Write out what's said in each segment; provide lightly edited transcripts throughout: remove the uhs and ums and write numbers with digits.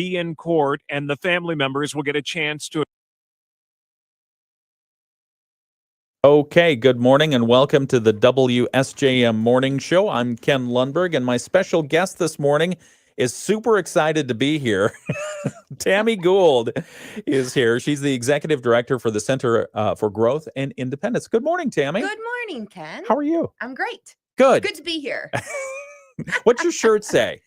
be in court, and the family members will get a chance to. Okay, good morning and welcome to the WSJM Morning Show. I'm Ken Lundberg, and my special guest this morning is super excited to be here. Tami Gould is here. She's the executive director for the Center for Growth and Independence. Good morning, Tami. Good morning, Ken. How are you? I'm great. Good. Good to be here. What's your shirt say?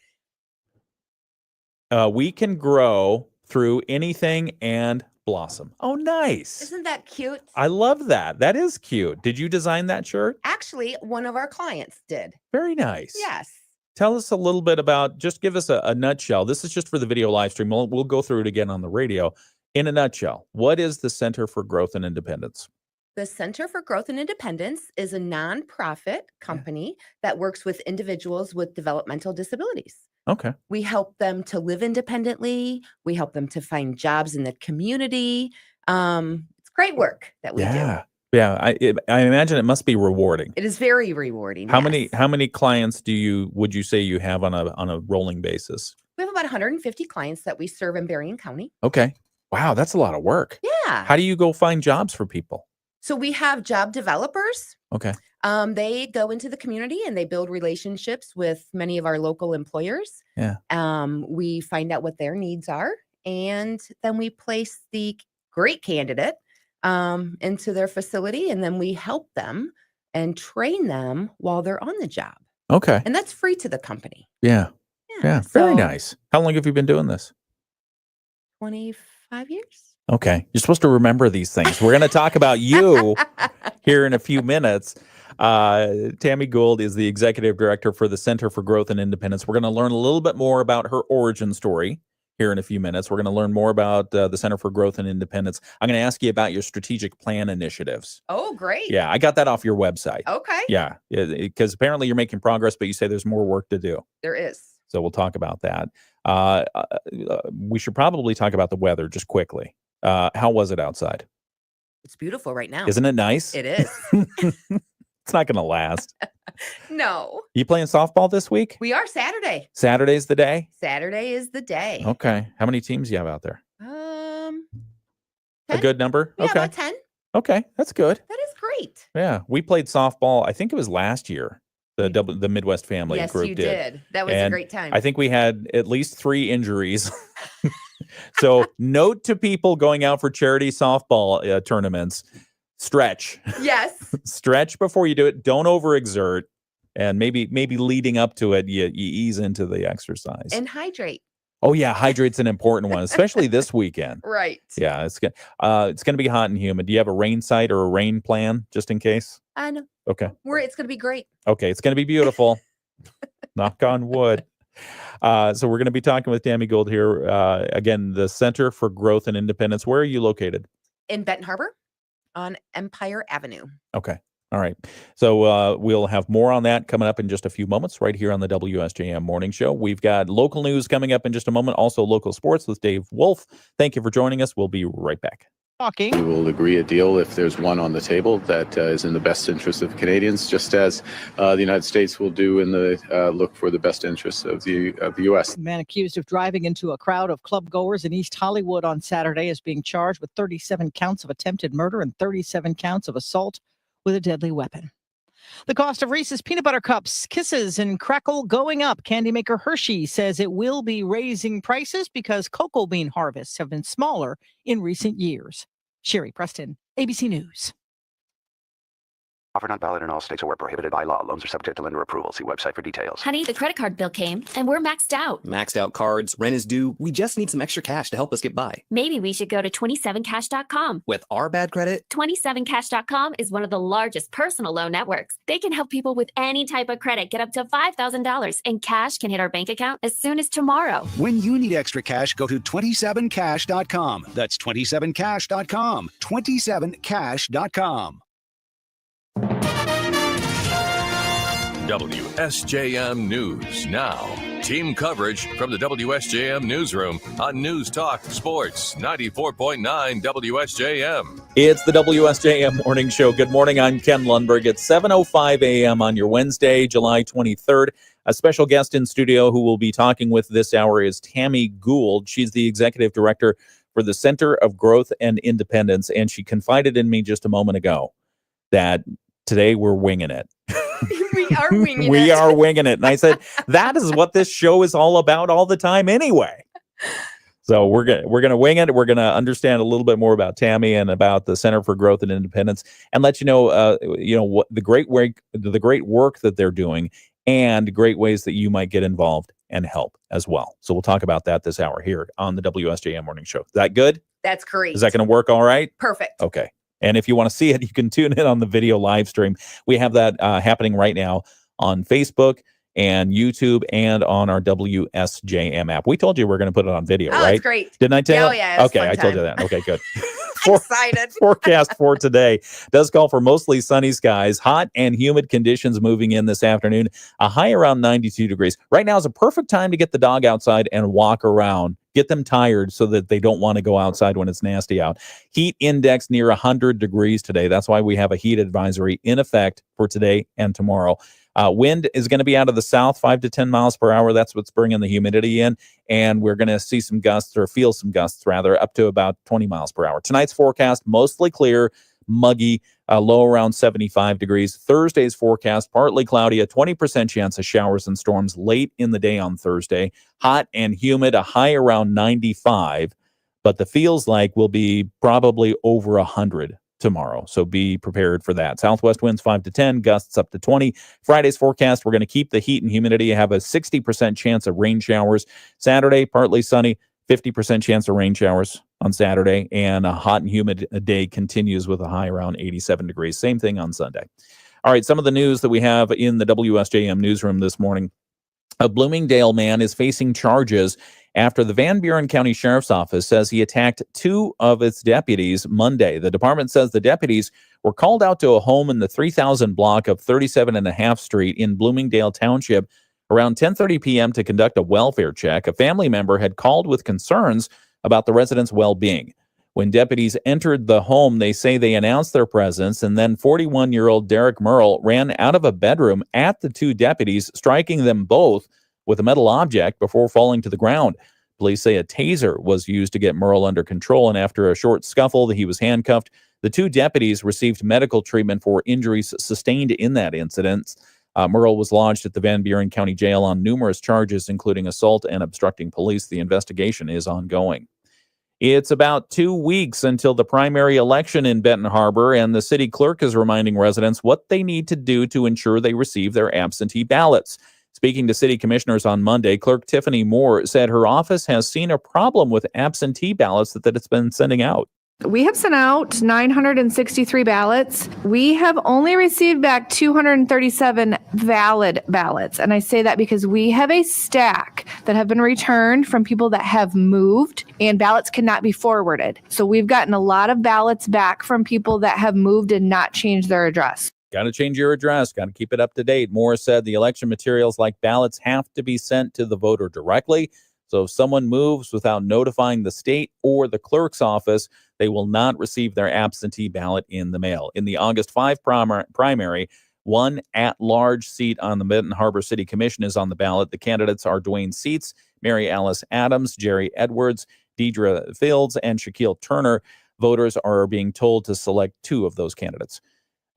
We can grow through anything and blossom. Oh, nice. Isn't that cute? I love that. That is cute. Did you design that shirt? Actually, one of our clients did. Very nice. Yes. Tell us a little bit about, just give us a nutshell. This is just for the video live stream. We'll go through it again on the radio. In a nutshell, what is the Center for Growth and Independence? The Center for Growth and Independence is a nonprofit company that works with individuals with developmental disabilities. Okay. We help them to live independently. We help them to find jobs in the community. It's great work that we do. Yeah, I imagine it must be rewarding. It is very rewarding. How many clients would you say you have on a rolling basis? We have about 150 clients that we serve in Berrien County. Okay. Wow, that's a lot of work. Yeah. How do you go find jobs for people? So we have job developers. Okay. They go into the community and they build relationships with many of our local employers. Yeah. We find out what their needs are, and then we place the great candidate into their facility, and then we help them and train them while they're on the job. Okay. And that's free to the company. Yeah. Very So, nice. How long have you been doing this? 25 years. Okay. You're supposed to remember these things. We're going to talk about you here in a few minutes. Tami Gould is the executive director for the Center for Growth and Independence. We're going to learn a little bit more about her origin story here in a few minutes. We're going to learn more about the Center for Growth and Independence. I'm going to ask you about your strategic plan initiatives. Oh, great. Yeah, I got that off your website. Okay. Yeah, because apparently you're making progress, but you say there's more work to do. There is. So we'll talk about that. We should probably talk about the weather just quickly. How was it outside? It's beautiful right now. Isn't it nice? It is. It's not going to last. No. You playing softball this week? We are Saturday. Saturday's the day? Saturday is the day. Okay. How many teams do you have out there? 10? A good number? Yeah, Okay. about 10. Okay. That's good. That is great. Yeah. We played softball. I think it was last year. The Midwest Family Yes, group you did. That was a great time. I think we had at least 3 injuries. So note to people going out for charity softball tournaments, stretch. Yes. Stretch before you do it. Don't overexert. And maybe leading up to it, you ease into the exercise. And hydrate. Oh, yeah. Hydrate's an important one, especially this weekend. Right. Yeah. It's going to be hot and humid. Do you have a rain site or a rain plan just in case? I know. Okay. It's going to be great. Okay. It's going to be beautiful. Knock on wood. So we're going to be talking with Tami Gould here. Again, the Center for Growth and Independence. Where are you located? In Benton Harbor on Empire Avenue. Okay. All right. So we'll have more on that coming up in just a few moments right here on the WSJM Morning Show. We've got local news coming up in just a moment. Also local sports with Dave Wolf. Thank you for joining us. We'll be right back. We will agree a deal if there's one on the table that is in the best interest of Canadians, just as the United States will do in the look for the best interests of the U.S. A man accused of driving into a crowd of club goers in East Hollywood on Saturday is being charged with 37 counts of attempted murder and 37 counts of assault with a deadly weapon. The cost of Reese's peanut butter cups, Kisses, and Crackle going up. Candy maker Hershey says it will be raising prices because cocoa bean harvests have been smaller in recent years. Sherry Preston, ABC News. Offer not valid in all states or where prohibited by law. Loans are subject to lender approval. See website for details. Honey, the credit card bill came, and we're maxed out. Maxed out cards, rent is due. We just need some extra cash to help us get by. Maybe we should go to 27cash.com. With our bad credit? 27cash.com is one of the largest personal loan networks. They can help people with any type of credit get up to $5,000, and cash can hit our bank account as soon as tomorrow. When you need extra cash, go to 27cash.com. That's 27cash.com. 27cash.com. WSJM News Now. Team coverage from the WSJM Newsroom on News Talk Sports 94.9 WSJM. It's the WSJM Morning Show. Good morning. I'm Ken Lundberg. It's 7:05 a.m. on your Wednesday, July 23rd. A special guest in studio who we'll be talking with this hour is Tami Gould. She's the executive director for the Center of Growth and Independence, and she confided in me just a moment ago that today we're winging it. We are winging it. We are winging it. And I said, that is what this show is all about all the time anyway. So we're gonna wing it. We're gonna understand a little bit more about Tami and about the Center for Growth and Independence, and let you know what the great work that they're doing, and great ways that you might get involved and help as well. So we'll talk about that this hour here on the WSJM Morning Show. Is that good? That's great. Is that going to work all right? Perfect. Okay. And if you want to see it, you can tune in on the video live stream. We have that happening right now on Facebook and YouTube and on our WSJM app. We told you we're going to put it on video, right? That's great. Didn't I tell you? Oh, yeah. It was Okay, fun I told you time. that. Okay, good. Excited. Forecast for today does call for mostly sunny skies, hot and humid conditions moving in this afternoon, a high around 92 degrees. Right now is a perfect time to get the dog outside and walk around. Get them tired so that they don't want to go outside when it's nasty out. Heat index near 100 degrees today. That's why we have a heat advisory in effect for today and tomorrow. Wind is going to be out of the south, 5 to 10 miles per hour. That's what's bringing the humidity in. And we're going to see some gusts, or feel some gusts rather, up to about 20 miles per hour. Tonight's forecast, mostly clear, muggy, low around 75 degrees. Thursday's forecast, partly cloudy, a 20% chance of showers and storms late in the day on Thursday. Hot and humid, a high around 95, but the feels like will be probably over 100 tomorrow. So be prepared for that. Southwest winds 5 to 10, gusts up to 20. Friday's forecast, we're going to keep the heat and humidity, have a 60% chance of rain showers. Saturday, partly sunny, 50% chance of rain showers on Saturday, and a hot and humid day continues with a high around 87 degrees. Same thing on Sunday. All right, some of the news that we have in the WSJM newsroom this morning. A Bloomingdale man is facing charges after the Van Buren County Sheriff's Office says he attacked 2 of its deputies Monday. The department says the deputies were called out to a home in the 3000 block of 37.5 Street in Bloomingdale Township around 10:30 p.m. to conduct a welfare check. A family member had called with concerns about the residents' well-being. When deputies entered the home, they say they announced their presence, and then 41-year-old Derek Merle ran out of a bedroom at the 2 deputies, striking them both with a metal object before falling to the ground. Police say a taser was used to get Merle under control, and after a short scuffle, he was handcuffed. The 2 deputies received medical treatment for injuries sustained in that incident. Merle was lodged at the Van Buren County Jail on numerous charges, including assault and obstructing police. The investigation is ongoing. It's about 2 weeks until the primary election in Benton Harbor, and the city clerk is reminding residents what they need to do to ensure they receive their absentee ballots. Speaking to city commissioners on Monday, Clerk Tiffany Moore said her office has seen a problem with absentee ballots that it's been sending out. We have sent out 963 ballots. We have only received back 237 valid ballots. And I say that because we have a stack that have been returned from people that have moved, and ballots cannot be forwarded. So we've gotten a lot of ballots back from people that have moved and not changed their address. Got to change your address. Got to keep it up to date. Moore said the election materials like ballots have to be sent to the voter directly. So if someone moves without notifying the state or the clerk's office, they will not receive their absentee ballot in the mail. In the August 5 primary, one at-large seat on the Benton Harbor City Commission is on the ballot. The candidates are Dwayne Seats, Mary Alice Adams, Jerry Edwards, Deidre Fields, and Shaquille Turner. Voters are being told to select 2 of those candidates.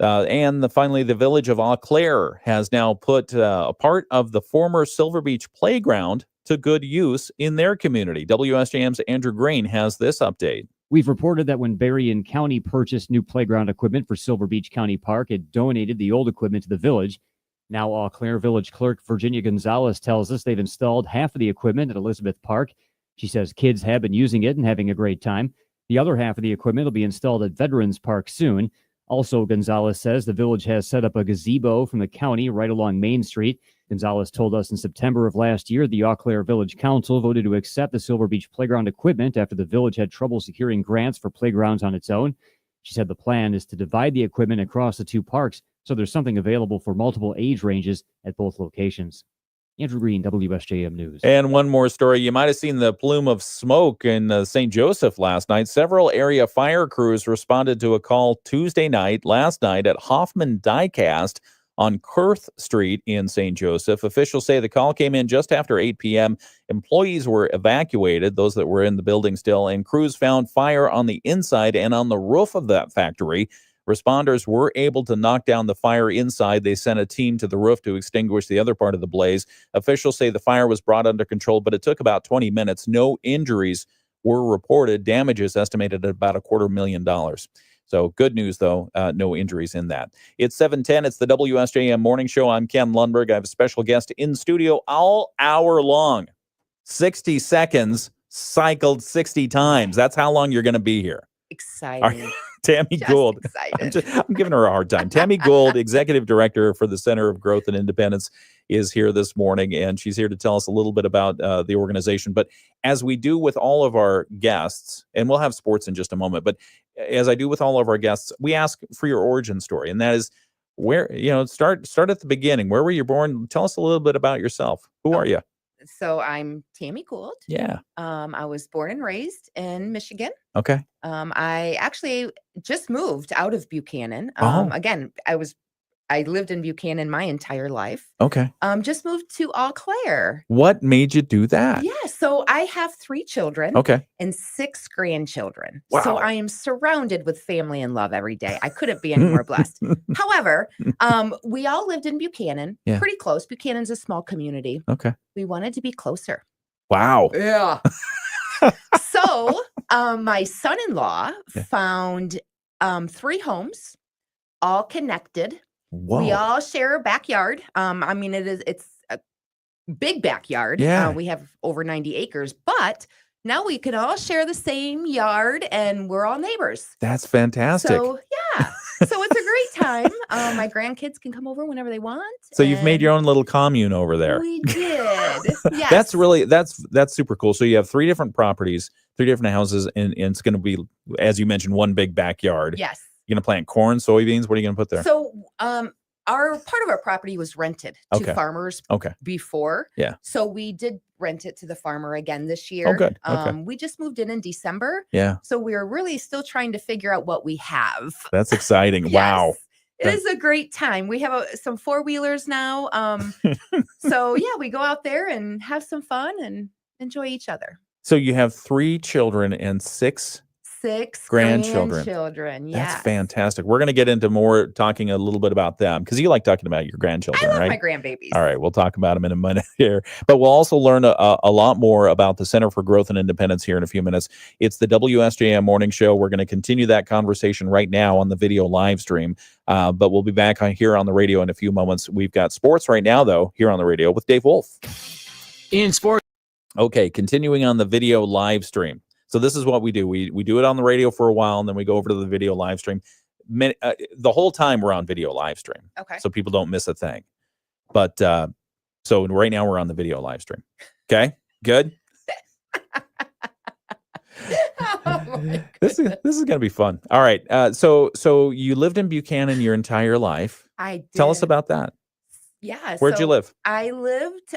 Finally, the village of Eau Claire has now put a part of the former Silver Beach playground to good use in their community. WSJM's Andrew Green has this update. We've reported that when Berrien County purchased new playground equipment for Silver Beach County Park, it donated the old equipment to the village. Now, Eau Claire Village Clerk Virginia Gonzalez tells us they've installed half of the equipment at Elizabeth Park. She says kids have been using it and having a great time. The other half of the equipment will be installed at Veterans Park soon. Also, Gonzalez says the village has set up a gazebo from the county right along Main Street. Gonzalez told us in September of last year, the Eau Claire Village Council voted to accept the Silver Beach playground equipment after the village had trouble securing grants for playgrounds on its own. She said the plan is to divide the equipment across the 2 parks so there's something available for multiple age ranges at both locations. Andrew Green, WSJM News. And one more story. You might have seen the plume of smoke in St. Joseph last night. Several area fire crews responded to a call Tuesday night, last night, at Hoffman Diecast on Kurth Street in St. Joseph. Officials say the call came in just after 8 p.m. Employees were evacuated, those that were in the building still, and crews found fire on the inside and on the roof of that factory. Responders were able to knock down the fire inside. They sent a team to the roof to extinguish the other part of the blaze. Officials say the fire was brought under control, but it took about 20 minutes. No injuries were reported. Damages estimated at about $250,000. So good news, though, no injuries in that. It's 7:10. It's the WSJM Morning Show. I'm Ken Lundberg. I have a special guest in studio all hour long. 60 seconds cycled 60 times. That's how long you're going to be here. Exciting. Tami Gould. I'm giving her a hard time. Tami Gould, Executive Director for the Center of Growth and Independence, is here this morning, and she's here to tell us a little bit about the organization. But as we do with all of our guests, and we'll have sports in just a moment, but as I do with all of our guests, we ask for your origin story, and that is where, start at the beginning. Where were you born? Tell us a little bit about yourself. Who are you? So I'm Tami Gould. Yeah. I was born and raised in Michigan. Okay. I actually just moved out of Buchanan. Oh. Again, I lived in Buchanan my entire life. Okay. Just moved to Eau Claire. What made you do that? Yeah. So I have 3 children. Okay. And 6 grandchildren. Wow. So I am surrounded with family and love every day. I couldn't be any more blessed. However, we all lived in Buchanan, Yeah. pretty close. Buchanan's a small community. Okay. We wanted to be closer. Wow. Yeah. So my son-in-law found 3 homes, all connected. Whoa. We all share a backyard. It's a big backyard. Yeah. We have over 90 acres, but now we can all share the same yard and we're all neighbors. That's fantastic. So yeah. So it's a great time. My grandkids can come over whenever they want. So you've made your own little commune over there. We did. Yes. That's super cool. So you have 3 different properties, 3 different houses, and it's going to be, as you mentioned, one big backyard. Yes. You're going to plant corn, soybeans. What are you going to put there? So our part of our property was rented to farmers before. Yeah. So we did rent it to the farmer again this year. Oh, good. Okay. We just moved in December. Yeah. So we're really still trying to figure out what we have. That's exciting. Yes. Wow. It is a great time. We have some 4-wheelers now. So yeah, we go out there and have some fun and enjoy each other. So you have 3 children and 6 grandchildren. Yes. That's fantastic. We're going to get into more talking a little bit about them because you like talking about your grandchildren, I love right? my grandbabies. All right. We'll talk about them in a minute here. But we'll also learn a lot more about the Center for Growth and Independence here in a few minutes. It's the WSJM Morning Show. We're going to continue that conversation right now on the video live stream. But we'll be back here on the radio in a few moments. We've got sports right now, though, here on the radio with Dave Wolf. In sports. Okay. Continuing on the video live stream. So this is what we do. We do it on the radio for a while, and then we go over to the video live stream. The whole time we're on video live stream. Okay. So people don't miss a thing. But so right now we're on the video live stream. Okay. Good. This is going to be fun. All right. So you lived in Buchanan your entire life. I did. Tell us about that. Yeah. Where'd you live? I lived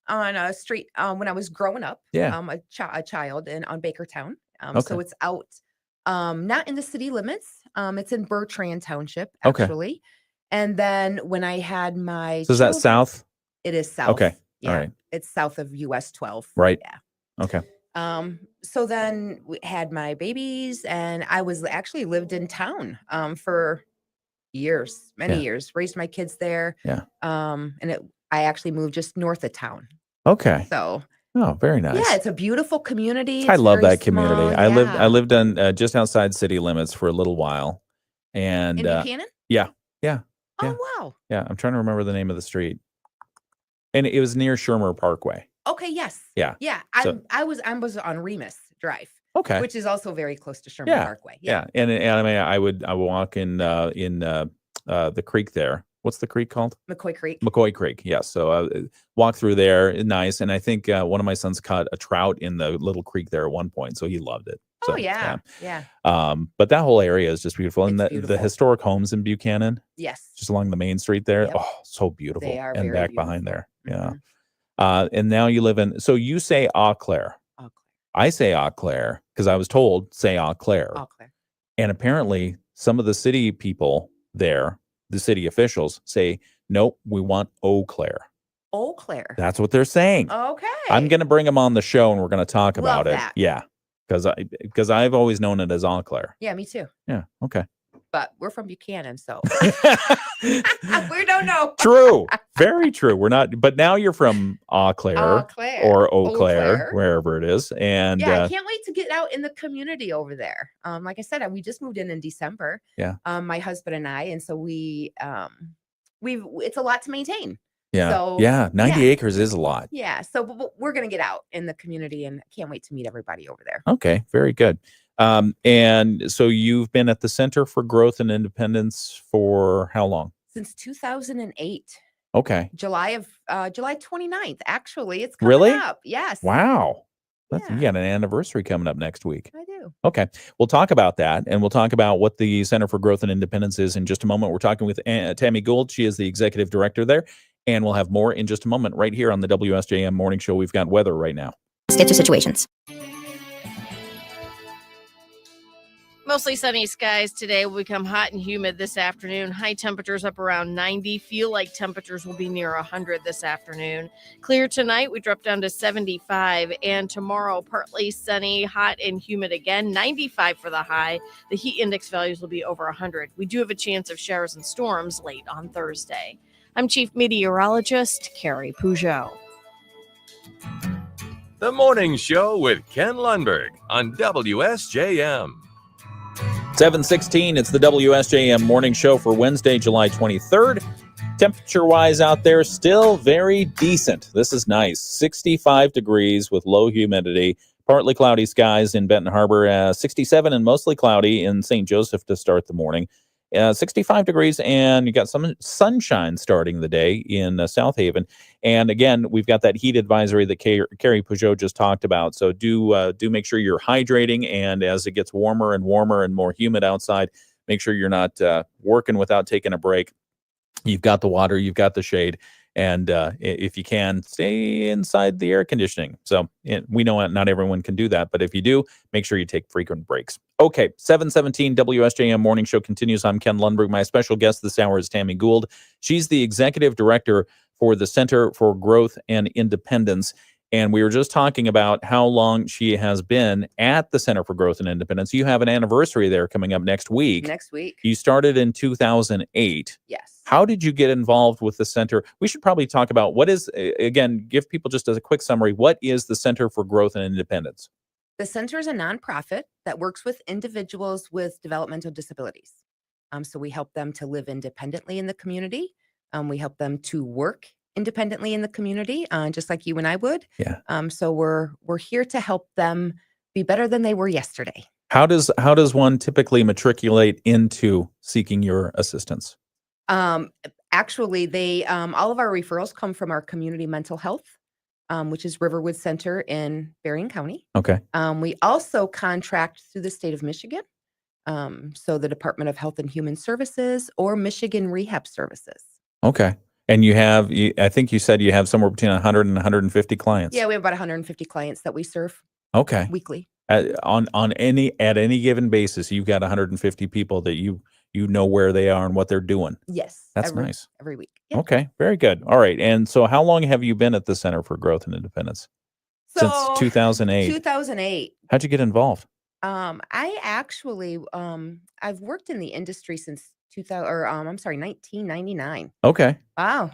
on a street when I was growing up. Yeah. A child on Bakertown. Okay. So it's out not in the city limits. It's in Bertrand Township, Okay. actually. And then when I had my So is that south? It is south. Okay. Yeah. All right. It's south of US 12. Right. Yeah. Okay. So then we had my babies, and I was actually lived in town for years, many years, raised my kids there. Yeah. I actually moved just north of town. Okay. So Oh, very nice. yeah, it's a beautiful community. I It's love very that community. small. I lived on just outside city limits for a little while, and In Buchanan? yeah. Oh wow. Yeah, I'm trying to remember the name of the street, and it was near Shermer Parkway. Okay. Yes. Yeah. Yeah. So- I was on Remus Drive, Okay. which is also very close to Sherman Yeah. Parkway. Yeah, and I mean, I would walk in the creek there. What's the creek called? McCoy Creek. McCoy Creek. Yes. So walk through there. Nice. And I think one of my sons caught a trout in the little creek there at one point, so he loved it. Oh So, yeah. Yeah. But that whole area is just beautiful, and It's the beautiful. historic homes in Buchanan, Yes. just along the main street there. Yep. Oh, so beautiful. They are and very back behind there. beautiful. Yeah. And now you live in. So you say Eau Claire. Eau Claire. I say Eau Claire because I was told say Eau Claire. Eau Claire. And apparently, some of the city people there the city officials say, nope, we want Eau Claire. Eau Claire. That's what they're saying. Okay. I'm going to bring them on the show and we're going to talk Love about it. that. Yeah. Because I've always known it as Eau Claire. Yeah, me too. Yeah. Okay. But we're from Buchanan, so we don't know. True. Very true. We're not, but now you're from Eau Claire, or Eau Claire, wherever it is. And yeah, I can't wait to get out in the community over there. Like I said, we just moved in December. Yeah. My husband and I, and so it's a lot to maintain. Yeah. So, yeah. 90 acres is a lot. Yeah. So but we're going to get out in the community and can't wait to meet everybody over there. Okay. Very good. And so you've been at the Center for Growth and Independence for how long? Since 2008. Okay. July 29th. Actually, it's coming really up. Yes. Wow. You got an anniversary coming up next week. I do. Okay. We'll talk about that, and we'll talk about what the Center for Growth and Independence is in just a moment. We're talking with Tami Gould. She is the executive director there, and we'll have more in just a moment right here on the WSJM Morning Show. We've got weather right now. Get to situations. Mostly sunny skies today will become hot and humid this afternoon. High temperatures up around 90. Feel like temperatures will be near 100 this afternoon. Clear tonight, we drop down to 75. And tomorrow, partly sunny, hot and humid again. 95 for the high. The heat index values will be over 100. We do have a chance of showers and storms late on Thursday. I'm Chief Meteorologist Carrie Peugeot. The Morning Show with Ken Lundberg on WSJM. 7:16, it's the WSJM Morning Show for Wednesday, July 23rd. Temperature-wise out there, still very decent. This is nice. 65 degrees with low humidity. Partly cloudy skies in Benton Harbor. 67 and mostly cloudy in St. Joseph to start the morning. 65 degrees, and you got some sunshine starting the day in South Haven. And again, we've got that heat advisory that Carrie Peugeot just talked about. So do make sure you're hydrating. And as it gets warmer and warmer and more humid outside, make sure you're not working without taking a break. You've got the water, you've got the shade. And if you can, stay inside the air conditioning. So we know not everyone can do that, but if you do, make sure you take frequent breaks. Okay, 7:17 WSJM Morning Show continues. I'm Ken Lundberg. My special guest this hour is Tami Gould. She's the executive director for the Center for Growth and Independence. And we were just talking about how long she has been at the Center for Growth and Independence. You have an anniversary there coming up next week. Next week. You started in 2008. Yes. How did you get involved with the center? We should probably talk about what is, again, give people just as a quick summary, what is the Center for Growth and Independence? The center is a nonprofit that works with individuals with developmental disabilities. So we help them to live independently in the community. We help them to work independently in the community, just like you and I would. Yeah. So we're here to help them be better than they were yesterday. How does one typically matriculate into seeking your assistance? Actually, they all of our referrals come from our community mental health, which is Riverwood Center in Berrien County. Okay. We also contract through the state of Michigan. So the Department of Health and Human Services or Michigan Rehab Services. Okay. And I think you said you have somewhere between 100 and 150 clients. Yeah, we have about 150 clients that we serve. Okay. Weekly. At any given basis, you've got 150 people that you know where they are and what they're doing. Yes. That's nice. Every week. Yeah. Okay. Very good. All right. And so how long have you been at the Center for Growth and Independence? Since 2008. 2008. How'd you get involved? I actually, I've worked in the industry since 1999. Okay. Wow.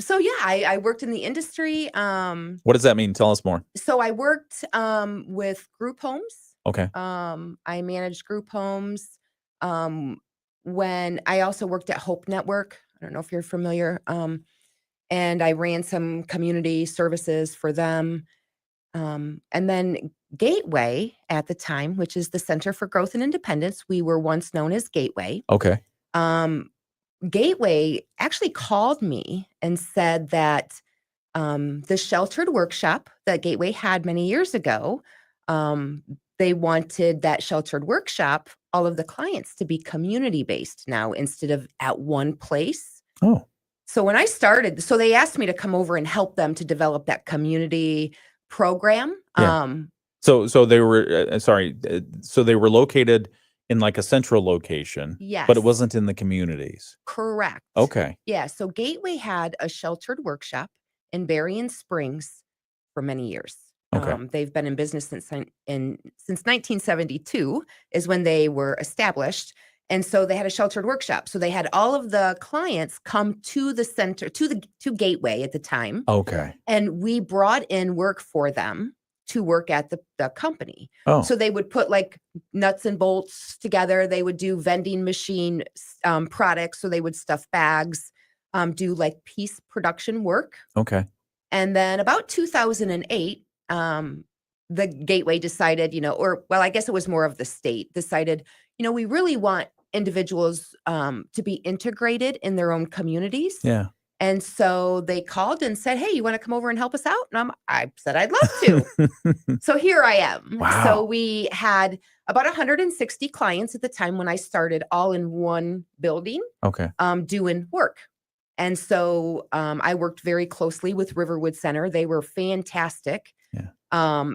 So yeah, I worked in the industry. What does that mean? Tell us more. So I worked with group homes. Okay. I managed group homes. When I also worked at Hope Network. I don't know if you're familiar. And I ran some community services for them. And then Gateway at the time, which is the Center for Growth and Independence. We were once known as Gateway. Okay. Gateway actually called me and said that the sheltered workshop that Gateway had many years ago, they wanted that sheltered workshop, all of the clients to be community-based now instead of at one place. Oh. So when I started, so they asked me to come over and help them to develop that community program. Yeah. So they were so they were located in like a central location, Yes. but it wasn't in the communities. Correct. Okay. Yeah. So Gateway had a sheltered workshop in Berrien Springs for many years. Okay. They've been in business since 1972 is when they were established. And so they had a sheltered workshop. So they had all of the clients come to the center, to Gateway at the time. Okay. And we brought in work for them to work at the company. Oh. So they would put like nuts and bolts together. They would do vending machine products. So they would stuff bags, do like piece production work. Okay. And then about 2008, the Gateway decided, I guess it was more of the state decided, we really want individuals to be integrated in their own communities. Yeah. And so they called and said, hey, you want to come over and help us out? And I said, I'd love to. So here I am. Wow. So we had about 160 clients at the time when I started, all in one building, Okay. doing work. And so I worked very closely with Riverwood Center. They were fantastic. Yeah.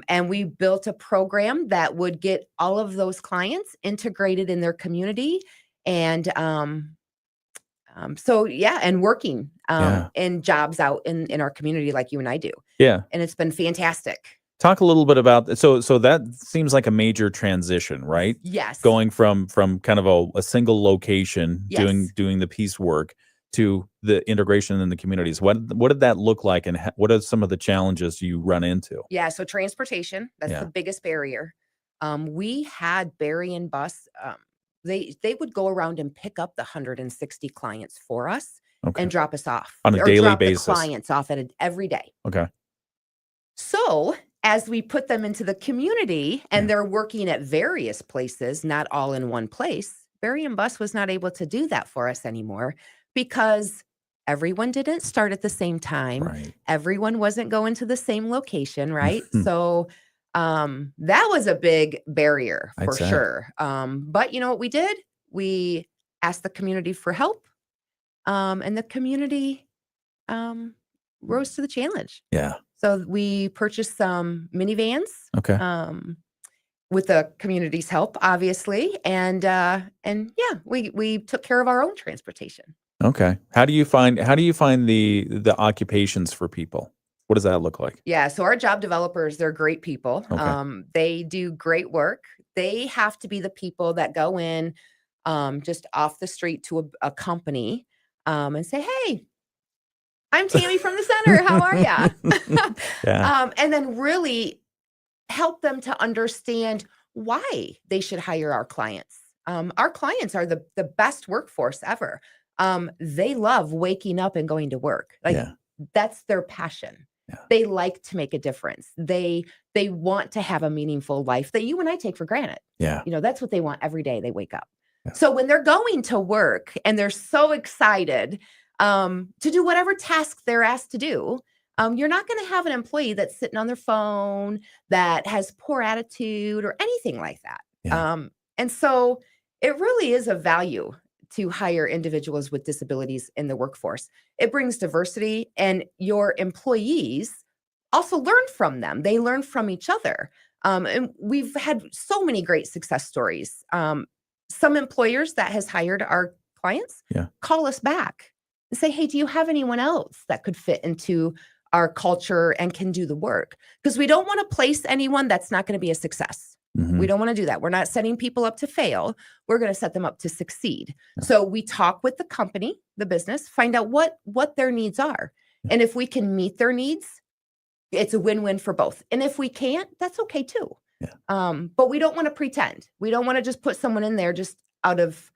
And we built a program that would get all of those clients integrated in their community. And and working in jobs out in our community like you and I do. Yeah. And it's been fantastic. Talk a little bit about, so that seems like a major transition, right? Yes. Going from kind of a single location, Yes. doing the piecework, to the integration in the communities. What did that look like, and what are some of the challenges you run into? Yeah. So transportation, that's the biggest barrier. We had Berrien bus. They would go around and pick up the 160 clients for us and drop us off on a or daily drop basis. The clients off every day. Okay. So as we put them into the community and they're working at various places, not all in one place, Berrien Bus was not able to do that for us anymore because everyone didn't start at the same time. Right. Everyone wasn't going to the same location, right? So that was a big barrier for sure. But you know what we did? We asked the community for help, and the community rose to the challenge. Yeah. So we purchased some minivans. Okay. With the community's help, obviously, and we took care of our own transportation. Okay. How do you find the occupations for people? What does that look like? Yeah. So our job developers, they're great people. Okay. They do great work. They have to be the people that go in just off the street to a company and say, hey, I'm Tami from the center. How are ya? Yeah. And then really help them to understand why they should hire our clients. Our clients are the best workforce ever. They love waking up and going to work. That's their passion. Yeah. They like to make a difference. They want to have a meaningful life that you and I take for granted. Yeah. That's what they want every day they wake up. Yeah. So when they're going to work and they're so excited to do whatever task they're asked to do, you're not going to have an employee that's sitting on their phone, that has poor attitude or anything like that. Yeah. And so it really is a value to hire individuals with disabilities in the workforce. It brings diversity, and your employees also learn from them. They learn from each other. And we've had so many great success stories. Some employers that has hired our clients call us back and say, hey, do you have anyone else that could fit into our culture and can do the work? Because we don't want to place anyone that's not going to be a success. Mhm. We don't want to do that. We're not setting people up to fail. We're going to set them up to succeed. So we talk with the company, the business, find out what their needs are. And if we can meet their needs, it's a win-win for both. And if we can't, that's okay too. Yeah. But we don't want to pretend. We don't want to just put someone in there just out of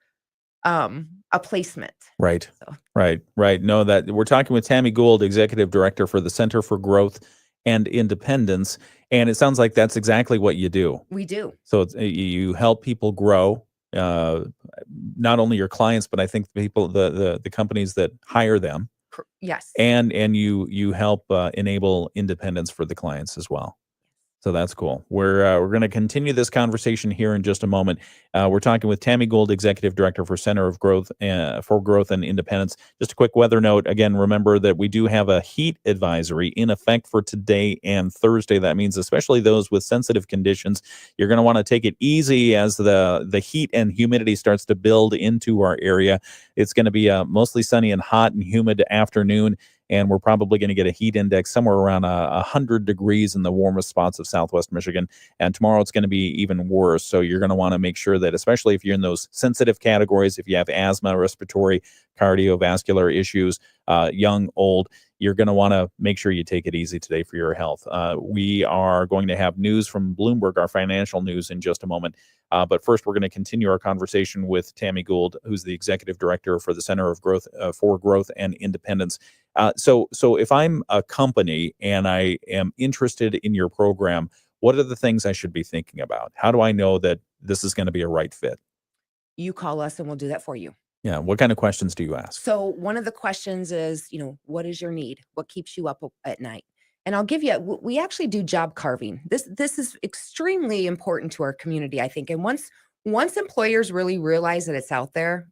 a placement. Right. So. Right. No, that we're talking with Tami Gould, Executive Director for the Center for Growth and Independence. And it sounds like that's exactly what you do. We do. So it's, you help people grow, not only your clients, but I think people, the companies that hire them. Yes. And you help enable independence for the clients as well. So that's cool. We're going to continue this conversation here in just a moment. We're talking with Tami Gould, Executive Director for Center of Growth for Growth and Independence. Just a quick weather note. Again, remember that we do have a heat advisory in effect for today and Thursday. That means especially those with sensitive conditions, you're going to want to take it easy as the heat and humidity starts to build into our area. It's going to be a mostly sunny and hot and humid afternoon. And we're probably going to get a heat index somewhere around 100 degrees in the warmest spots of Southwest Michigan. And tomorrow it's going to be even worse. So you're going to want to make sure that, especially if you're in those sensitive categories, if you have asthma, respiratory, cardiovascular issues, young, old, you're going to want to make sure you take it easy today for your health. We are going to have news from Bloomberg, our financial news, in just a moment. But first, we're going to continue our conversation with Tami Gould, who's the Executive Director for the Center of Growth for Growth and Independence. So if I'm a company and I am interested in your program, what are the things I should be thinking about? How do I know that this is going to be a right fit? You call us and we'll do that for you. Yeah. What kind of questions do you ask? So one of the questions is, what is your need? What keeps you up at night? And I'll give you, we actually do job carving. This is extremely important to our community, I think. And once employers really realize that it's out there,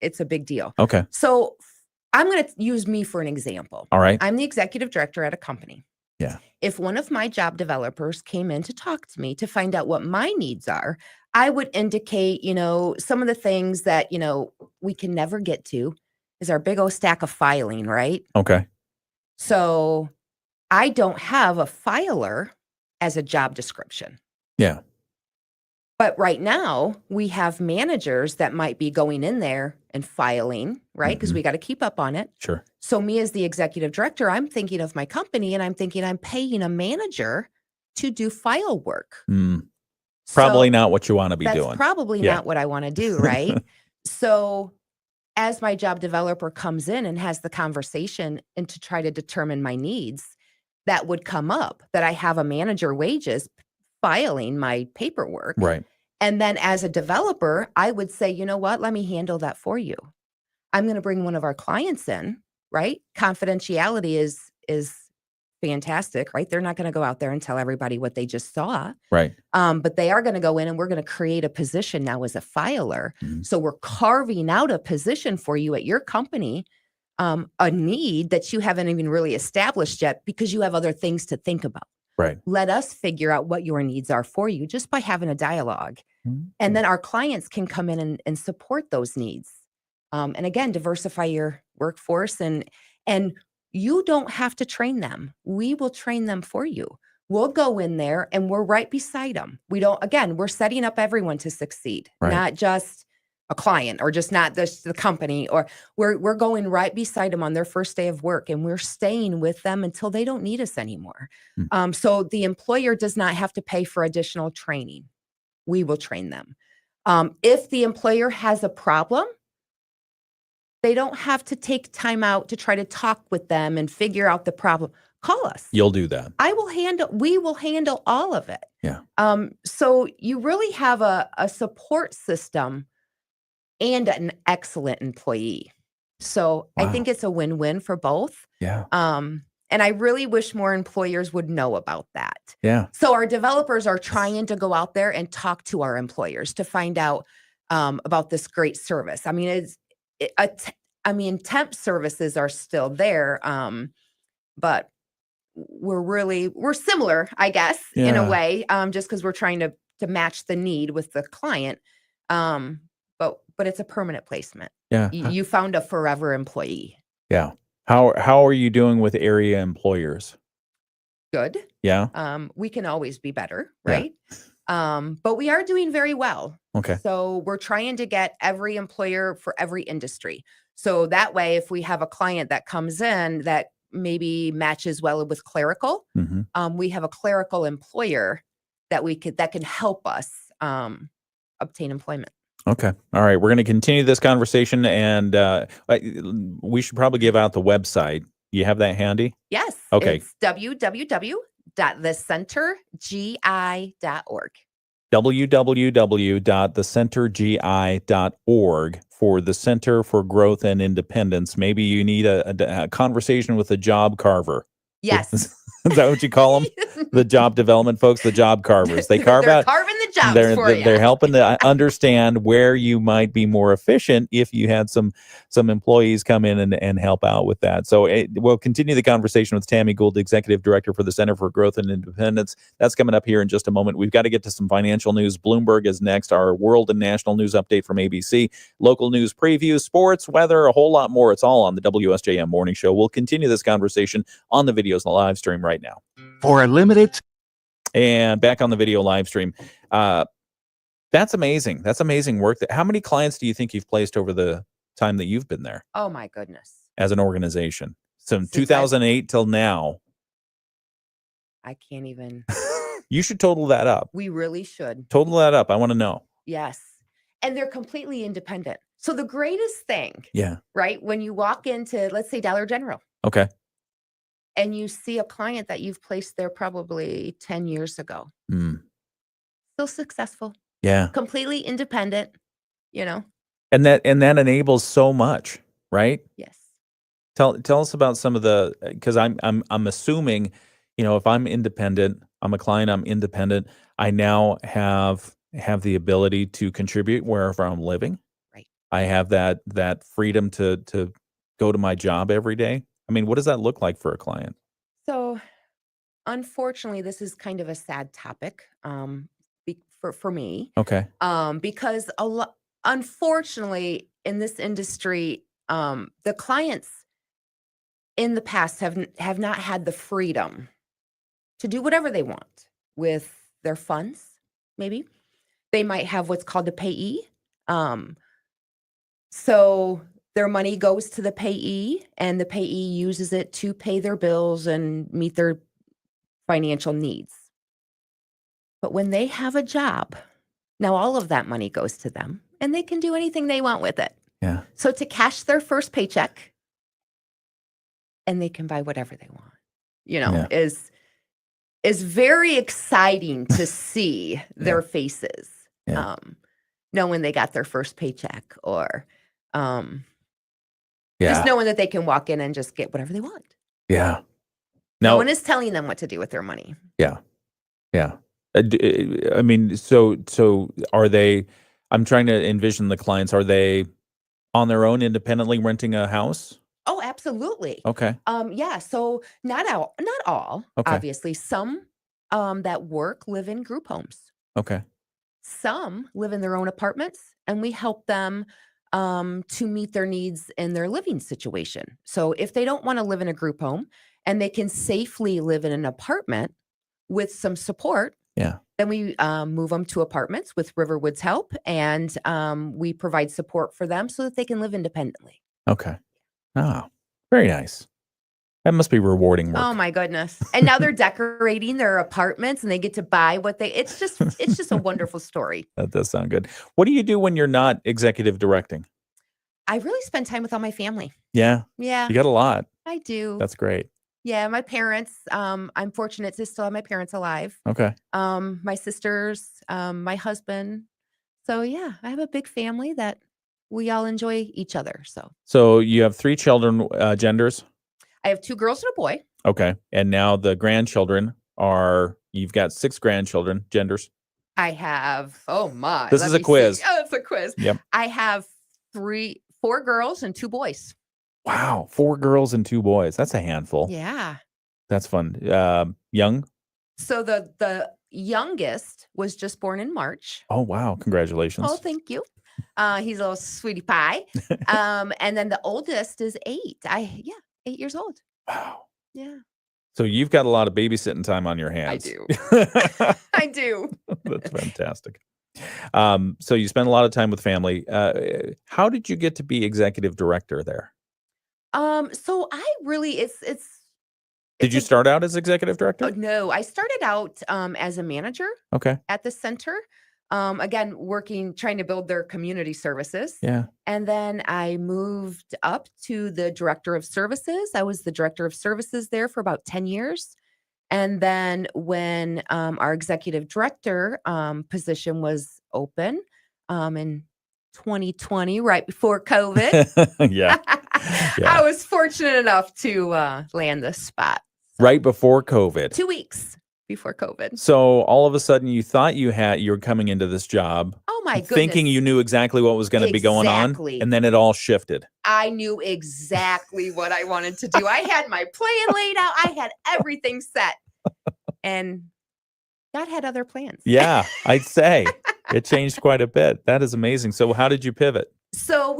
it's a big deal. Okay. So I'm going to use me for an example. All right. I'm the executive director at a company. Yeah. If one of my job developers came in to talk to me to find out what my needs are, I would indicate, some of the things that, we can never get to is our big old stack of filing, right? Okay. So I don't have a filer as a job description. Yeah. But right now we have managers that might be going in there and filing, right? Because we got to keep up on it. Sure. So me as the executive director, I'm thinking of my company and I'm thinking I'm paying a manager to do file work. Probably So not what you want to be that's doing. probably not what I want to do, right? So as my job developer comes in and has the conversation and to try to determine my needs, that would come up that I have a manager wages filing my paperwork. Right. And then as a developer, I would say, you know what, let me handle that for you. I'm going to bring one of our clients in, right? Confidentiality is fantastic, right? They're not going to go out there and tell everybody what they just saw. Right. But they are going to go in and we're going to create a position now as a filer. So we're carving out a position for you at your company, a need that you haven't even really established yet because you have other things to think about. Right. Let us figure out what your needs are for you just by having a dialogue. And then our clients can come in and support those needs. And again, diversify your workforce and you don't have to train them. We will train them for you. We'll go in there and we're right beside them. We're setting up everyone to succeed, not just a client or just not the company, or we're going right beside them on their first day of work and we're staying with them until they don't need us anymore. So the employer does not have to pay for additional training. We will train them. If the employer has a problem, they don't have to take time out to try to talk with them and figure out the problem. Call us. You'll do that. We will handle all of it. Yeah. So you really have a support system and an excellent employee. So I think it's a win-win for both. Yeah. And I really wish more employers would know about that. Yeah. So our developers are trying to go out there and talk to our employers to find out about this great service. I mean, temp services are still there, but we're similar, I guess, in a way, just because we're trying to match the need with the client. But it's a permanent placement. Yeah. You found a forever employee. Yeah. How are you doing with area employers? Good. Yeah. We can always be better, right? But we are doing very well. Okay. So we're trying to get every employer for every industry. So that way, if we have a client that comes in that maybe matches well with clerical, we have a clerical employer that can help us obtain employment. Okay. All right. We're going to continue this conversation, and we should probably give out the website. You have that handy? Yes. Okay. It's www.thecentergi.org. www.thecentergi.org for the Center for Growth and Independence. Maybe you need a conversation with a job carver. Yes. Is that what you call them? the job development folks, the job carvers. They carve They're out. carving the jobs for you. They're helping to understand where you might be more efficient if you had some employees come in and help out with that. So we'll continue the conversation with Tami Gould, Executive Director for the Center for Growth and Independence. That's coming up here in just a moment. We've got to get to some financial news. Bloomberg is next. Our world and national news update from ABC, local news preview, sports, weather, a whole lot more. It's all on the WSJM Morning Show. We'll continue this conversation on the videos and the live stream right now. For a limited And back on the video live stream. That's amazing. That's amazing work. How many clients do you think you've placed over the time that you've been there Oh my goodness. as an organization? So Since 2008 till now, I can't even. you should total that up. We really should. Total that up. I want to know. Yes. And they're completely independent. So the greatest thing, Yeah. right? When you walk into, let's say, Dollar General, Okay. and you see a client that you've placed there probably 10 years ago, Mm. still successful, Yeah. completely independent, And that enables so much, right? Yes. Tell us about some of the, because I'm assuming, if I'm independent, I'm a client, I'm independent, I now have the ability to contribute wherever I'm living. Right. I have that freedom to go to my job every day. I mean, what does that look like for a client? So unfortunately, this is kind of a sad topic for me. Okay. Because unfortunately, in this industry, the clients in the past have not had the freedom to do whatever they want with their funds. Maybe they might have what's called a payee. So their money goes to the payee, and the payee uses it to pay their bills and meet their financial needs. But when they have a job, now all of that money goes to them, and they can do anything they want with it. Yeah. So to cash their first paycheck, and they can buy whatever they want, Yeah. is very exciting to see their faces, Yeah. knowing they got their first paycheck, or Yeah. just knowing that they can walk in and just get whatever they want. Yeah. No Now, one is telling them what to do with their money. yeah. Yeah. I mean, so are they, I'm trying to envision the clients, are they on their own independently renting a house? Oh, absolutely. Okay. Yeah. So not all, Okay. obviously. Some that work live in group homes. Okay. Some live in their own apartments, and we help them to meet their needs in their living situation. So if they don't want to live in a group home and they can safely live in an apartment with some support, Yeah. then we move them to apartments with Riverwood's help, and we provide support for them so that they can live independently. Okay. Oh, very nice. That must be rewarding work. Oh my goodness. And now they're decorating their apartments, and they get to buy what it's just a wonderful story. That does sound good. What do you do when you're not executive directing? I really spend time with all my family. Yeah. Yeah, You got a lot. I do. That's great. Yeah, my parents, I'm fortunate to still have my parents alive. Okay. My sisters, my husband. So yeah, I have a big family that we all enjoy each other. So you have 3 children, genders. I have 2 girls and a boy. Okay. And now the grandchildren you've got 6 grandchildren, genders. I have, oh my. This let is a me see. quiz. Oh, it's a quiz. Yep. I have 4 girls and 2 boys. Wow. 4 girls and 2 boys. That's a handful. Yeah. That's fun. Young? So the youngest was just born in March. Oh, wow. Congratulations. Oh, thank you. He's a little sweetie pie. And then the oldest is 8. 8 years old. Wow. Yeah, So you've got a lot of babysitting time on your hands. do. I do. That's fantastic. So you spend a lot of time with family. How did you get to be executive director there? So I really, Did you start out as executive director? no, I started out as a manager Okay. at the center. Again, trying to build their community services. Yeah. And then I moved up to the director of services. I was the director of services there for about 10 years. And then when our executive director position was open in 2020, right before COVID, Yeah. I was fortunate enough to land this spot. Right before COVID. 2 weeks. before COVID. So all of a sudden you thought you were coming into this job. Oh my goodness. Thinking you knew exactly what was going to be going on. Exactly. And then it all shifted. I knew exactly what I wanted to do. I had my plan laid out. I had everything set. And God had other plans. Yeah, I'd say it changed quite a bit. That is amazing. So how did you pivot? So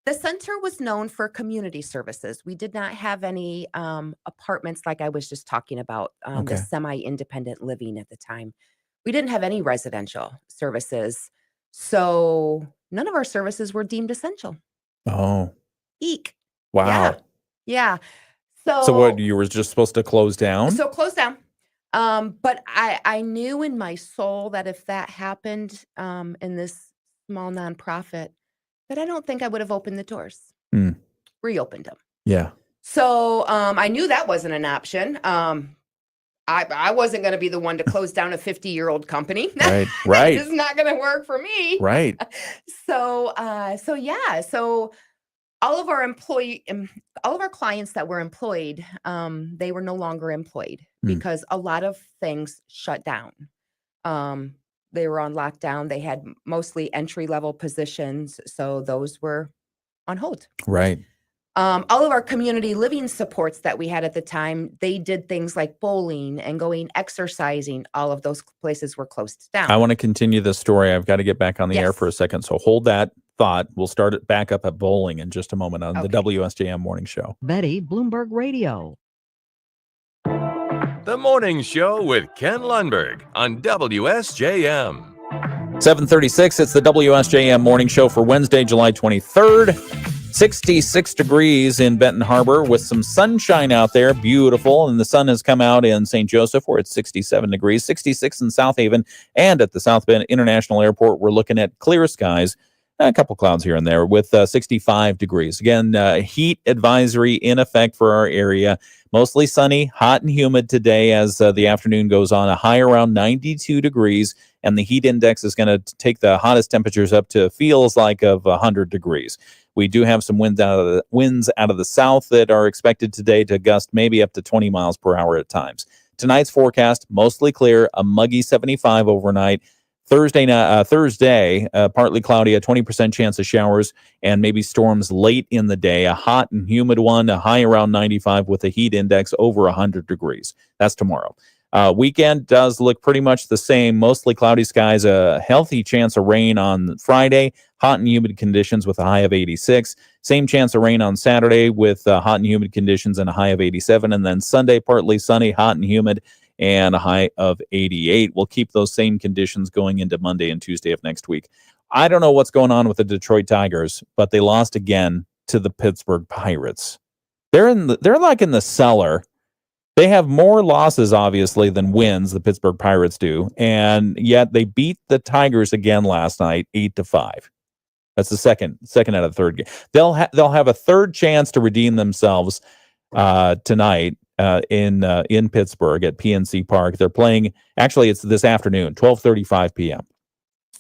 the center was known for community services. We did not have any apartments like I was just talking about, the semi-independent living at the time. We didn't have any residential services. So none of our services were deemed essential. Oh. Eek. Wow. Yeah. So what, you were just supposed to close down? So close down. But I knew in my soul that if that happened in this small nonprofit, that I don't think I would have opened the doors, reopened them. Yeah. So I knew that wasn't an option. I wasn't going to be the one to close down a 50-year-old company. Right. It's not going to work for me. Right. So all of our clients that were employed, they were no longer employed because a lot of things shut down. They were on lockdown. They had mostly entry-level positions, so those were on hold. Right. All of our community living supports that we had at the time, they did things like bowling and going exercising. All of those places were closed down. I want to continue the story. I've got to get back on the air for a second, so hold that thought. We'll start it back up at bowling in just a moment on the WSJM Morning Show. Betty, Bloomberg Radio. The Morning Show with Ken Lundberg on WSJM. 7:36. It's the WSJM Morning Show for Wednesday, July 23rd. 66 degrees in Benton Harbor with some sunshine out there. Beautiful. And the sun has come out in St. Joseph where it's 67 degrees, 66 in South Haven. And at the South Bend International Airport, we're looking at clear skies. A couple clouds here and there with 65 degrees. Again, heat advisory in effect for our area. Mostly sunny, hot and humid today as the afternoon goes on. A high around 92 degrees. And the heat index is going to take the hottest temperatures up to feels like of 100 degrees. We do have some winds out of the south that are expected today to gust maybe up to 20 miles per hour at times. Tonight's forecast, mostly clear, a muggy 75 overnight. Thursday, partly cloudy, a 20% chance of showers and maybe storms late in the day. A hot and humid one, a high around 95 with a heat index over 100 degrees. That's tomorrow. Weekend does look pretty much the same. Mostly cloudy skies, a healthy chance of rain on Friday. Hot and humid conditions with a high of 86. Same chance of rain on Saturday with hot and humid conditions and a high of 87. And then Sunday, partly sunny, hot and humid, and a high of 88. We'll keep those same conditions going into Monday and Tuesday of next week. I don't know what's going on with the Detroit Tigers, but they lost again to the Pittsburgh Pirates. They're like in the cellar. They have more losses, obviously, than wins, the Pittsburgh Pirates do, and yet they beat the Tigers again last night, 8-5. That's the second out of the third game. They'll have a third chance to redeem themselves tonight in Pittsburgh at PNC Park. They're playing. Actually, it's this afternoon, 12:35 p.m.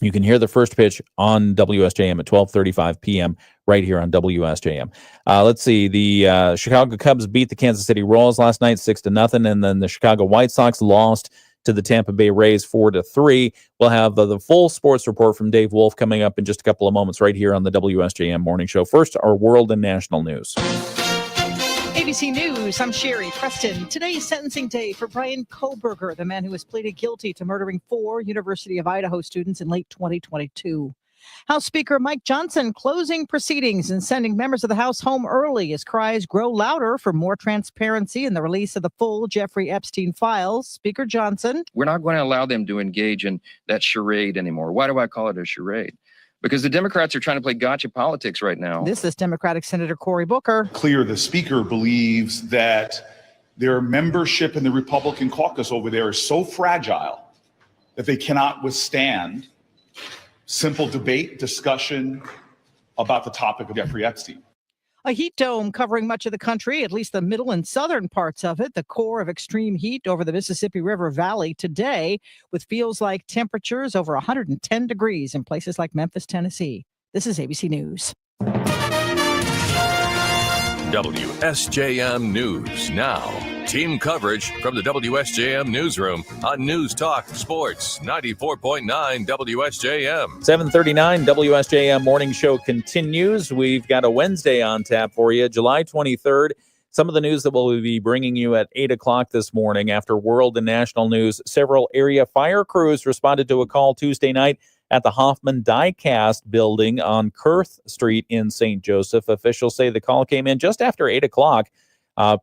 You can hear the first pitch on WSJM at 12:35 p.m. right here on WSJM. Let's see. The Chicago Cubs beat the Kansas City Royals last night 6-0, and then the Chicago White Sox lost to the Tampa Bay Rays 4-3. We'll have the full sports report from Dave Wolf coming up in just a couple of moments right here on the WSJM Morning Show. First, our world and national news. ABC News, I'm Sherry Preston. Today's sentencing day for Brian Kohberger, the man who was pleaded guilty to murdering 4 University of Idaho students in late 2022. House Speaker Mike Johnson closing proceedings and sending members of the House home early as cries grow louder for more transparency in the release of the full Jeffrey Epstein files. Speaker Johnson. We're not going to allow them to engage in that charade anymore. Why do I call it a charade? Because the Democrats are trying to play gotcha politics right now. This is Democratic Senator Cory Booker. Clear, the speaker believes that their membership in the Republican caucus over there is so fragile that they cannot withstand simple debate, discussion about the topic of Jeffrey Epstein. A heat dome covering much of the country, at least the middle and southern parts of it, the core of extreme heat over the Mississippi River Valley today, with feels like temperatures over 110 degrees in places like Memphis, Tennessee. This is ABC News. WSJM News Now. Team coverage from the WSJM Newsroom on News Talk Sports 94.9 WSJM. 7:39 WSJM Morning Show continues. We've got a Wednesday on tap for you, July 23rd. Some of the news that we'll be bringing you at 8 o'clock this morning after world and national news. Several area fire crews responded to a call Tuesday night at the Hoffman Die-Cast building on Kurth Street in St. Joseph. Officials say the call came in just after 8 o'clock.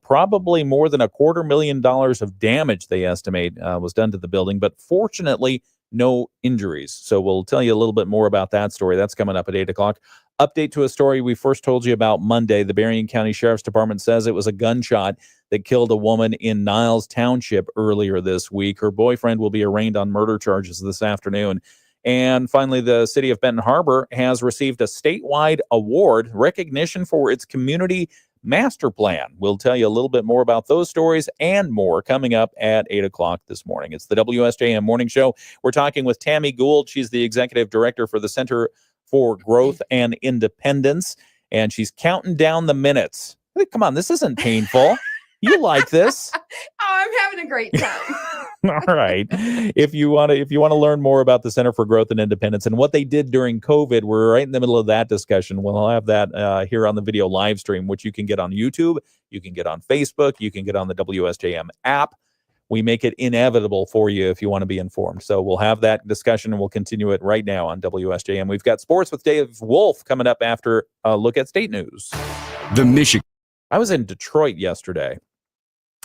Probably more than $250,000 of damage, they estimate, was done to the building, but fortunately, no injuries. So we'll tell you a little bit more about that story. That's coming up at 8 o'clock. Update to a story we first told you about Monday. The Berrien County Sheriff's Department says it was a gunshot that killed a woman in Niles Township earlier this week. Her boyfriend will be arraigned on murder charges this afternoon. And finally, the city of Benton Harbor has received a statewide award recognition for its community master plan. We'll tell you a little bit more about those stories and more coming up at 8 o'clock this morning. It's the WSJM Morning Show. We're talking with Tami Gould. She's the executive director for the Center for Growth and Independence, and she's counting down the minutes. Hey, come on, this isn't painful. You like this. Oh, I'm having a great time. All right. If you want to learn more about the Center for Growth and Independence and what they did during COVID, we're right in the middle of that discussion. We'll have that here on the video live stream, which you can get on YouTube, you can get on Facebook, you can get on the WSJM app. We make it inevitable for you if you want to be informed. So we'll have that discussion and we'll continue it right now on WSJM. We've got sports with Dave Wolf coming up after a look at state news. I was in Detroit yesterday.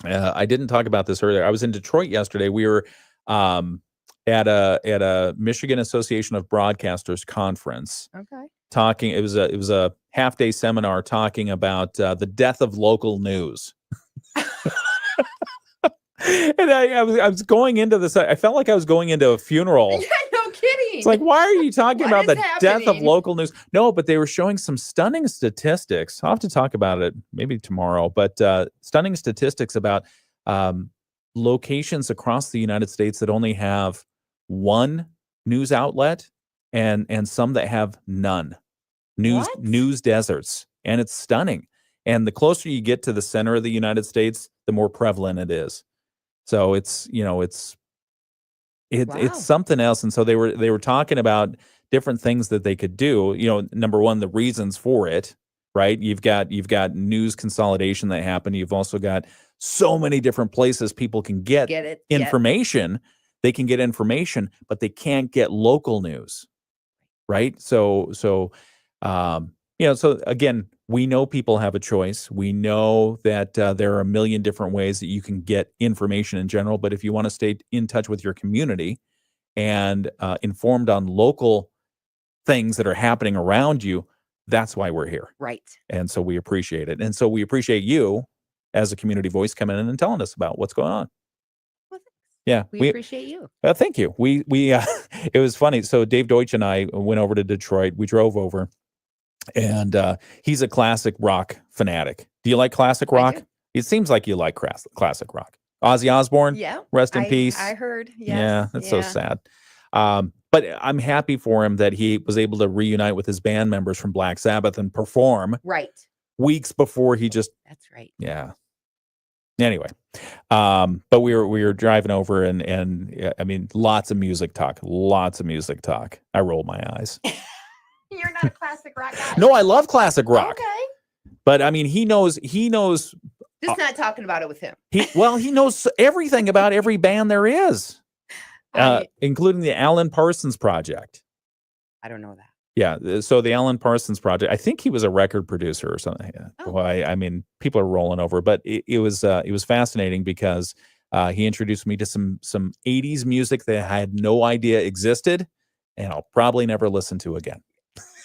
I didn't talk about this earlier. I was in Detroit yesterday. We were at a Michigan Association of Broadcasters conference. Okay. Talking. It was a half-day seminar talking about the death of local news. And I was going into this. I felt like I was going into a funeral. Yeah, no kidding. It's like, why are you talking about the death of happening? local news? No, but they were showing some stunning statistics. I'll have to talk about it maybe tomorrow, but stunning statistics about locations across the United States that only have one news outlet and some that have none. News deserts. And it's stunning. And the closer you get to the center of the United States, the more prevalent it is. So it's something else. And so they were talking about different things that they could do. Number one, the reasons for it, right? You've got news consolidation that happened. You've also got so many different places people can get information. They can get information, but they can't get local news, right? So again, we know people have a choice. We know that there are a million different ways that you can get information in general. But if you want to stay in touch with your community and informed on local things that are happening around you, that's why we're here. Right. And so we appreciate it. And so we appreciate you as a community voice coming in and telling us about what's going on. Well, yeah, we appreciate you. Thank you. We it was funny. So Dave Deutsch and I went over to Detroit. We drove over. And he's a classic rock fanatic. Do you like classic rock? It seems like you like classic rock. Ozzy Osbourne, rest in peace. I heard. Yes. Yeah, that's so sad. But I'm happy for him that he was able to reunite with his band members from Black Sabbath and perform weeks before he just. That's right. Yeah. Anyway, but we were driving over and I mean, lots of music talk. I rolled my eyes. You're not a classic rock guy. No, I love classic rock. Okay. But I mean, he knows. Just not talking about it with him. He knows everything about every band there is, including the Alan Parsons Project. I don't know that. Yeah, so the Alan Parsons Project. I think he was a record producer or something. Oh. Well, I mean, people are rolling over, but it was fascinating because he introduced me to some 80s music that I had no idea existed, and I'll probably never listen to again.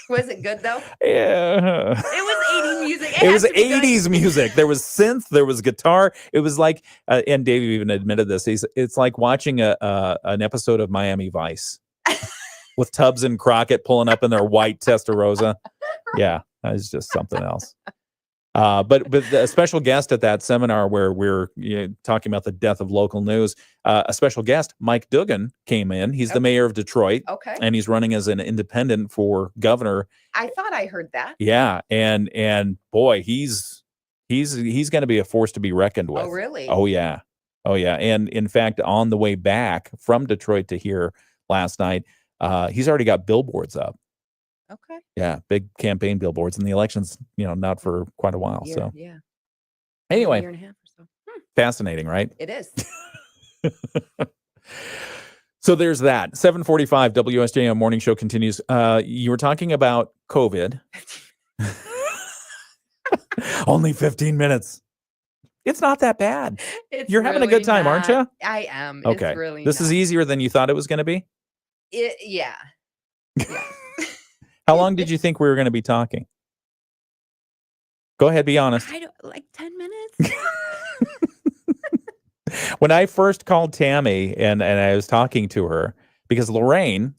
Was it good though? Yeah. It was 80s music. It was 80s music. There was synth, there was guitar. It was like, and Dave even admitted this. It's like watching an episode of Miami Vice with Tubbs and Crockett pulling up in their white Testarossa. Yeah, that was just something else. But the special guest at that seminar where we're talking about the death of local news, a special guest, Mike Duggan, came in. He's the mayor of Detroit. Okay. And he's running as an independent for governor. I thought I heard that. Yeah. And boy, he's He's going to be a force to be reckoned with. Oh, really? Oh yeah. Oh yeah. And in fact, on the way back from Detroit to here last night, he's already got billboards up. Okay. Yeah, big campaign billboards, and the election's not for quite a while. So Yeah. anyway, A year and a half or so. fascinating, right? It is. So there's that. 7:45 WSJM morning show continues. You were talking about COVID. Only 15 minutes. It's not that bad. You're having a good time, aren't you? I am. Okay. It's really This is easier than you thought it was going to be? Yeah. How long did you think we were going to be talking? Go ahead, be honest. I don't like 10 minutes. When I first called Tami and I was talking to her, because Lorraine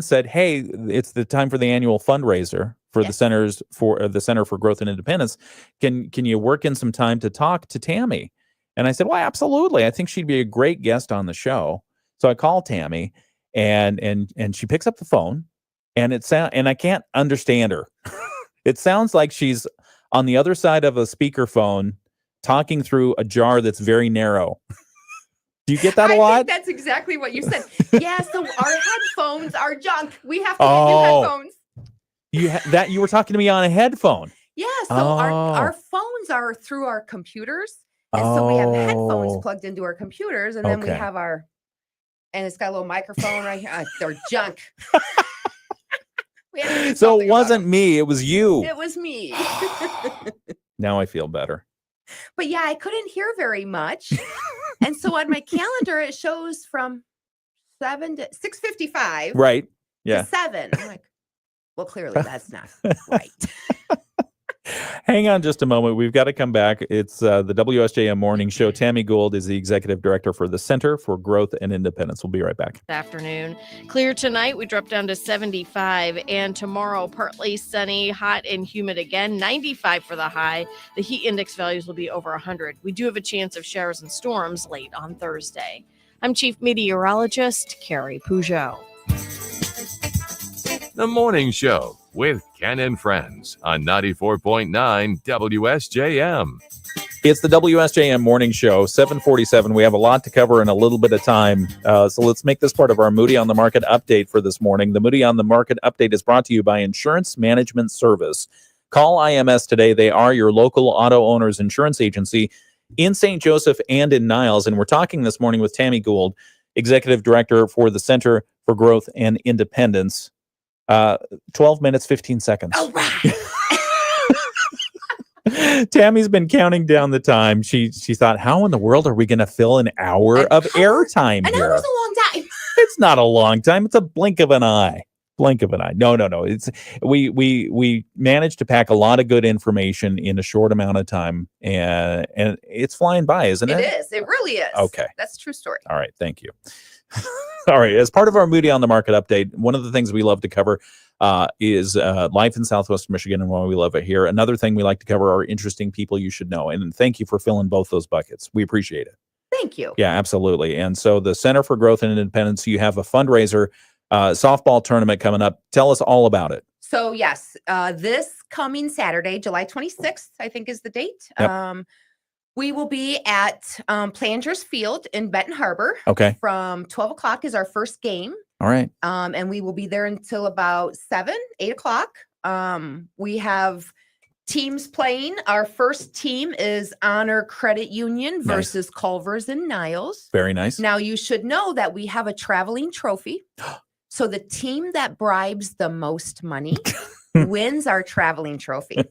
said, "Hey, it's the time for the annual fundraiser for the Center for Growth and Independence. Can you work in some time to talk to Tami?" And I said, "Well, absolutely. I think she'd be a great guest on the show." So I called Tami, and she picks up the phone, and and I can't understand her. It sounds like she's on the other side of a speakerphone talking through a jar that's very narrow. Do you get that a lot? I think that's exactly what you said. Yeah, so our headphones are junk. We have to get new headphones. You were talking to me on a headphone. Yeah, so our phones are through our computers. And so we have headphones plugged into our computers, and then we have and it's got a little microphone right here. They're junk. So it wasn't me, it was you. It was me. Now I feel better. But yeah, I couldn't hear very much. And so on my calendar, it shows from 7 to 6:55. Right. Yeah. To 7. I'm like, well, clearly that's not right. Hang on just a moment. We've got to come back. It's the WSJM Morning Show. Tami Gould is the executive director for the Center for Growth and Independence. We'll be right back. Afternoon. Clear tonight. We drop down to 75. And tomorrow, partly sunny, hot and humid again. 95 for the high. The heat index values will be over 100. We do have a chance of showers and storms late on Thursday. I'm Chief Meteorologist Carrie Peugeot. The Morning Show with Ken and Friends on 94.9 WSJM. It's the WSJM Morning Show, 7:47. We have a lot to cover in a little bit of time. So let's make this part of our Moody on the Market update for this morning. The Moody on the Market update is brought to you by Insurance Management Service. Call IMS today. They are your local auto owner's insurance agency in St. Joseph and in Niles. And we're talking this morning with Tami Gould, executive director for the Center for Growth and Independence. 12 minutes, 15 seconds. All right. Tammy's been counting down the time. She thought, how in the world are we going to fill an hour of airtime here? An hour's a long time. It's not a long time. It's a blink of an eye. Blink of an eye. No. It's we managed to pack a lot of good information in a short amount of time, and it's flying by, isn't it? It is. It really is. Okay. That's a true story. All right. Thank you. All right. As part of our Moody on the Market update, one of the things we love to cover is life in Southwest Michigan and why we love it here. Another thing we like to cover are interesting people you should know. And thank you for filling both those buckets. We appreciate it. Thank you. Yeah, absolutely. And so the Center for Growth and Independence, you have a fundraiser, softball tournament coming up. Tell us all about it. So yes, this coming Saturday, July 26th, I think is the date. Yep. We will be at Plangers Field in Benton Harbor. Okay. From 12 o'clock is our first game. All right. And we will be there until about 8 o'clock. We have teams playing. Our first team is Honor Credit Union versus Culvers and Niles. Very nice. Now, you should know that we have a traveling trophy. So the team that bribes the most money wins our traveling trophy.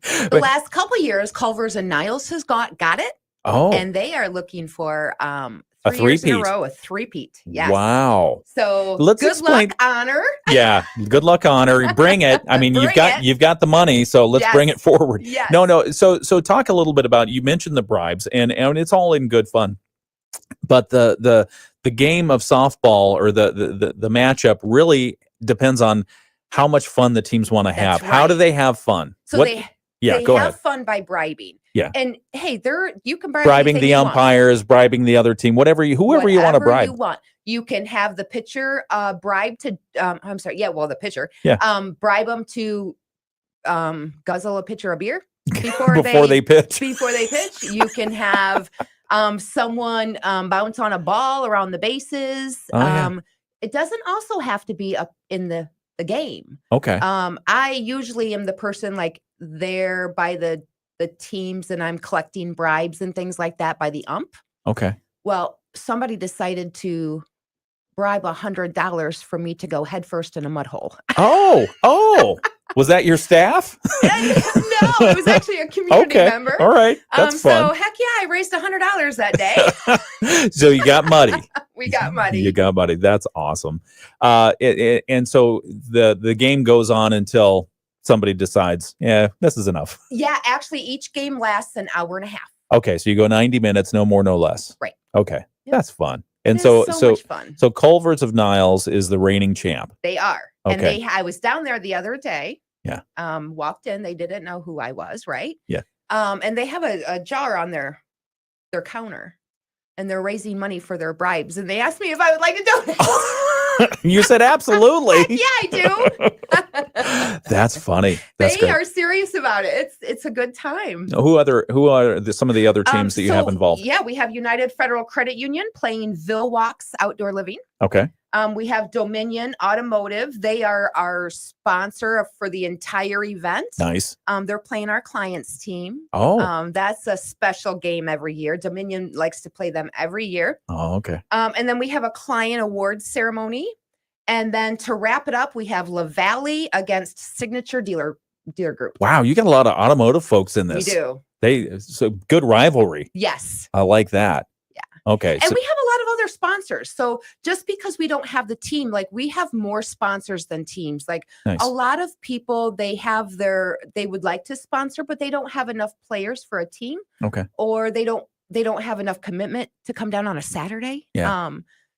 The last couple of years, Culvers and Niles has got it. Oh. And they are looking for a 3 years in a three-peat. row, a three-peat. Yes. Wow. So Let's good explain- luck, Honor. Yeah. Good luck, Honor. Bring it. I mean, you've got the money, so let's Yes. bring it forward. Yes. No. So talk a little bit about, you mentioned the bribes, and it's all in good fun. But the game of softball, or the matchup, really depends on how much fun the teams want to have. That's How right. do they have fun? So they go have ahead. fun by bribing. Yeah. And hey, you can bribe Bribing anything the you want. umpires, bribing the other team, whoever you want to Whatever bribe. you want. You can have the pitcher bribe to the pitcher. Yeah. Bribe them to guzzle a pitcher of beer. before they pitch. Before they pitch, you can have someone bounce on a ball around the bases. It doesn't also have to be up in the game. Okay. I usually am the person like there by the teams, and I'm collecting bribes and things like that by the ump. Okay. Well, somebody decided to bribe $100 for me to go headfirst in a mud hole. Oh. Was that your staff? No, it was actually a community member. All right. That's fun. So heck yeah, I raised $100 that day. So you got muddy. We got muddy. You got muddy. That's awesome. And so the game goes on until somebody decides, yeah, this is enough. Yeah, actually, each game lasts an hour and a half. Okay, so you go 90 minutes, no more, no less. Right. Okay, that's fun. And It so is so much fun. So Culver's of Niles is the reigning champ. They are. Okay. And I was down there the other day. Yeah. Walked in. They didn't know who I was, right? Yeah. And they have a jar on their counter, and they're raising money for their bribes. And they asked me if I would like to donate. You said absolutely. Yeah, I do. That's funny. That's They great. are serious about it. It's a good time. Who are some of the other teams that you have involved? Yeah, we have United Federal Credit Union playing Vilwalks Outdoor Living. Okay. We have Dominion Automotive. They are our sponsor for the entire event. Nice. They're playing our clients team. Oh. That's a special game every year. Dominion likes to play them every year. Oh, okay. And then we have a client awards ceremony. And then to wrap it up, we have LaValle against Signature Dealer Group. Wow, you got a lot of automotive folks in this. We do. So good rivalry. Yes. I like that. Yeah. Okay. And we have a lot of other sponsors. So just because we don't have the team, like we have more sponsors than teams. Like Nice. a lot of people, they would like to sponsor, but they don't have enough players for a team. Okay. Or they don't have enough commitment to come down on a Saturday. Yeah.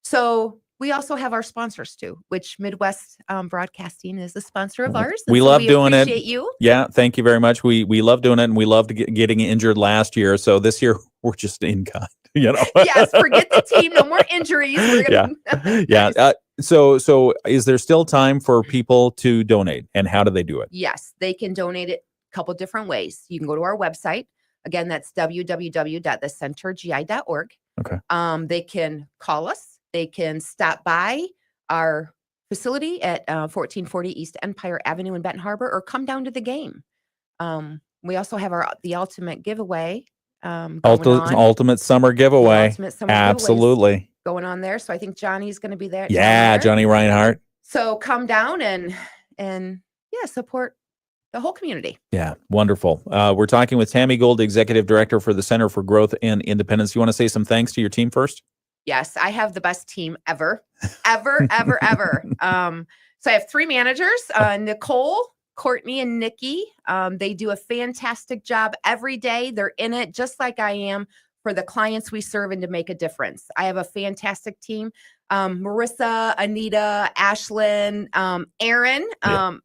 So we also have our sponsors too, which Midwest Broadcasting is a sponsor of ours. We and so love doing it. appreciate you. Yeah, thank you very much. We love doing it, and we loved getting injured last year. So this year we're just in kind. Yes, forget the team. No more injuries. We're gonna, Yeah. So is there still time for people to donate, and how do they do it? Yes, they can donate it a couple different ways. You can go to our website. Again, that's www.thecentergi.org. Okay. They can call us. They can stop by our facility at 1440 East Empire Avenue in Benton Harbor, or come down to the game. We also have the ultimate giveaway. Ultimate summer giveaway. Ultimate summer Absolutely. going on there. So I think Johnny's going to be there. Yeah, Johnny Reinhardt. So come down and support the whole community. Yeah, wonderful. We're talking with Tami Gould, Executive Director for the Center for Growth and Independence. You want to say some thanks to your team first? Yes, I have the best team ever. So I have 3 managers, Nicole, Courtney, and Nikki. They do a fantastic job every day. They're in it just like I am for the clients we serve and to make a difference. I have a fantastic team. Marissa, Anita, Ashlyn, Aaron.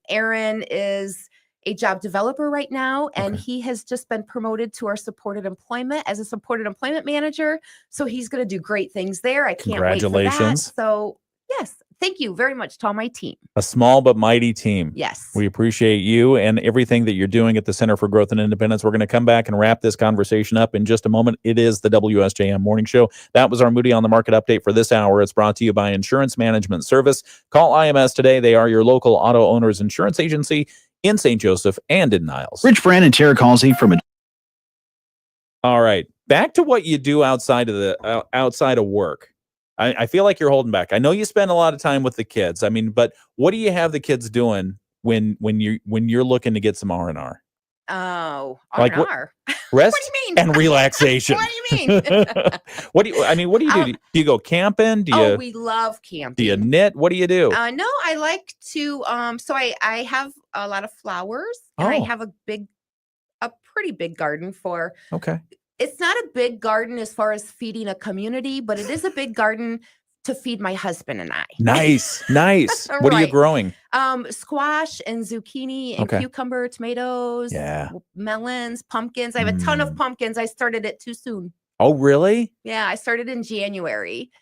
Aaron is a job developer right now, and he has just been promoted to our supported employment as a supported employment manager. So he's going to do great things there. I can't wait for that. Congratulations. So yes, thank you very much to all my team. A small but mighty team. Yes. We appreciate you and everything that you're doing at the Center for Growth and Independence. We're going to come back and wrap this conversation up in just a moment. It is the WSJM Morning Show. That was our Moody on the Market update for this hour. It's brought to you by Insurance Management Service. Call IMS today. They are your local auto owners insurance agency in St. Joseph and in Niles. Rich Brand and Tara Halsey from All right. Back to what you do outside of work. I feel like you're holding back. I know you spend a lot of time with the kids. I mean, but what do you have the kids doing when you're looking to get some R&R? Oh, Like what- R&R. Rest What do you mean? and relaxation. What do you mean? What do you do? Do you go camping? We love camping. Do you knit? What do you do? No, I like to so I have a lot of flowers, and I Oh. have a pretty big garden for Okay. It's not a big garden as far as feeding a community, but it is a big garden to feed my husband and I. Nice. What are you Right. growing? Squash and zucchini and Okay. cucumber, tomatoes, Yeah. melons, pumpkins. I have a ton of pumpkins. I started it too soon. Oh, really? Yeah, I started in January.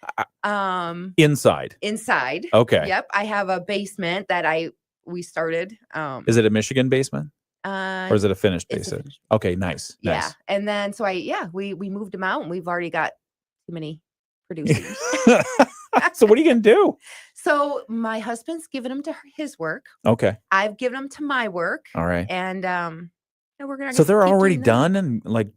Inside. Inside. Okay. Yep. I have a basement that we started. Is it a Michigan basement? Or is it a finished It's a basis? finished Okay, nice. Yeah. Nice. And then we moved them out and we've already got too many producers. So what are you going to do? So my husband's given them to his work. Okay. I've given them to my work. All right. And we're going to So they're already done and like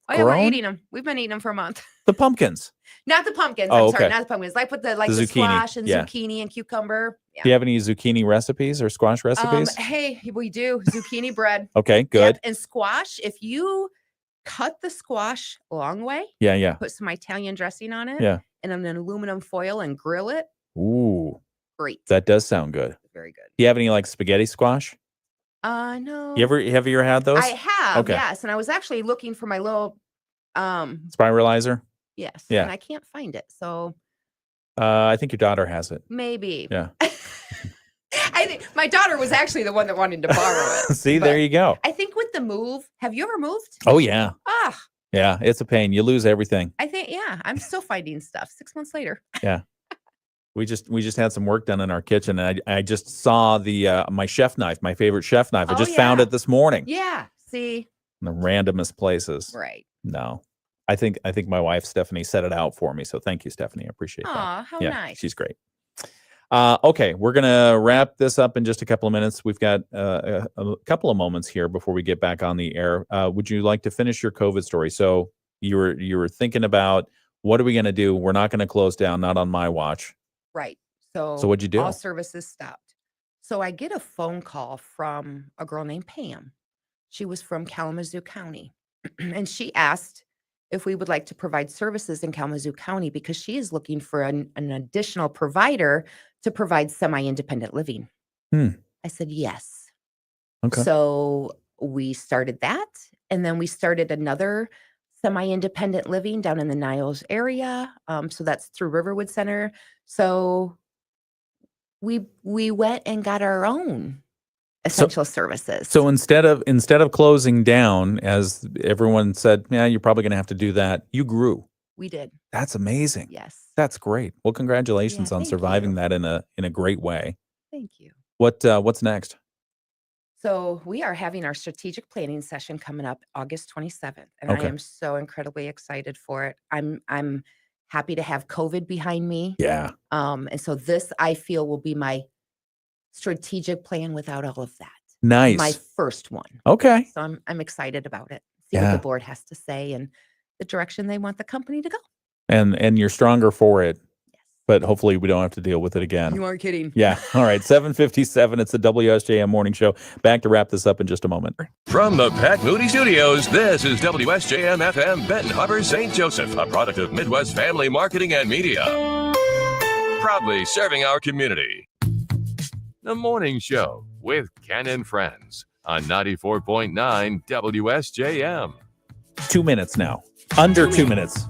Oh, yeah, we're grown? eating them. We've been eating them for a month. The pumpkins. Not the pumpkins. Oh, I'm sorry, okay. not the pumpkins. Like with the The zucchini, squash and yeah. zucchini and cucumber. Yeah. Do you have any zucchini recipes or squash recipes? Hey, we do zucchini bread. Okay, good. Yep. And squash, if you cut the squash a long way, Yeah. put some Italian dressing on it, Yeah. and then aluminum foil and grill it. Ooh. Great. That does sound good. Very good. Do you have any like spaghetti squash? No. Have you ever had those? I have, Okay. yes. And I was actually looking for my little Spiralizer? yes. Yeah. And I can't find it. So I think your daughter has it. maybe. Yeah. I think my daughter was actually the one that wanted to borrow it. See, there you go. I think with the move, have you ever moved? Oh yeah. Ah, Yeah, it's a pain. You lose everything. I think, yeah, I'm still finding stuff 6 months later. Yeah. We just had some work done in our kitchen, and I just saw the my chef knife, my favorite chef knife. I Oh, just found yeah. it this morning. Yeah. See, In the randomest places. right. No. I think my wife Stephanie set it out for me. So thank you, Stephanie. I appreciate that. Aw, how Yeah, nice. she's great. Okay, we're gonna wrap this up in just a couple of minutes. We've got a couple of moments here before we get back on the air. Would you like to finish your COVID story? So you were thinking about what are we gonna do? We're not gonna close down, not on my watch. Right. So what'd you do? all services stopped. So I get a phone call from a girl named Pam. She was from Kalamazoo County. And she asked if we would like to provide services in Kalamazoo County because she is looking for an additional provider to provide semi-independent living. Hmm. I said, yes. Okay. So we started that. And then we started another semi-independent living down in the Niles area. So that's through Riverwood Center. So we went and got our own essential services. So instead of closing down, as everyone said, yeah, you're probably gonna have to do that. You grew. We did. That's amazing. Yes. That's great. Well, congratulations on thank surviving you. that in a great way. Thank you. What's next? So we are having our strategic planning session coming up August 27th, and Okay. I am so incredibly excited for it. I'm happy to have COVID behind me. Yeah. And so this I feel will be my strategic plan without all of that. Nice. My first one. Okay. So I'm excited about it. See what Yeah. the board has to say and the direction they want the company to go. And you're stronger for it. But hopefully we don't have to deal with it again. You aren't kidding. Yeah. All right. 7:57. It's the WSJM Morning Show. Back to wrap this up in just a moment. From the Pat Moody Studios, this is WSJM FM Benton Harbor, St. Joseph, a product of Midwest Family Marketing and Media. Proudly serving our community. The Morning Show with Ken and Friends on 94.9 WSJM. 2 minutes now. Under 2 minutes.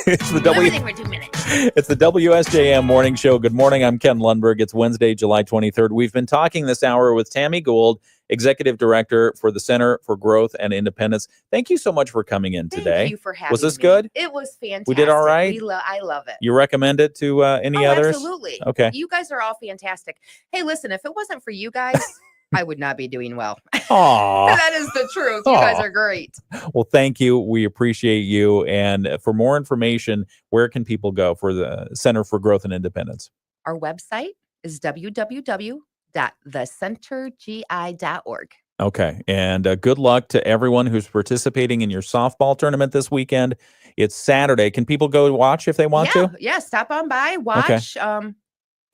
It's the Everything for 2 minutes. It's the WSJM Morning Show. Good morning. I'm Ken Lundberg. It's Wednesday, July 23rd. We've been talking this hour with Tami Gould, Executive Director for the Center for Growth and Independence. Thank you so much for coming in today. Thank you for having Was this me. good? It was fantastic. We did all right? I love it. You recommend it to any Oh, others? absolutely. Okay. You guys are all fantastic. Hey, listen, if it wasn't for you guys, I would not be doing well. Aw. That is the truth. You guys Aw. are great. Well, thank you. We appreciate you. And for more information, where can people go for the Center for Growth and Independence? Our website is www.thecentergi.org. Okay. And good luck to everyone who's participating in your softball tournament this weekend. It's Saturday. Can people go watch if they want to? Yeah, stop on by, watch.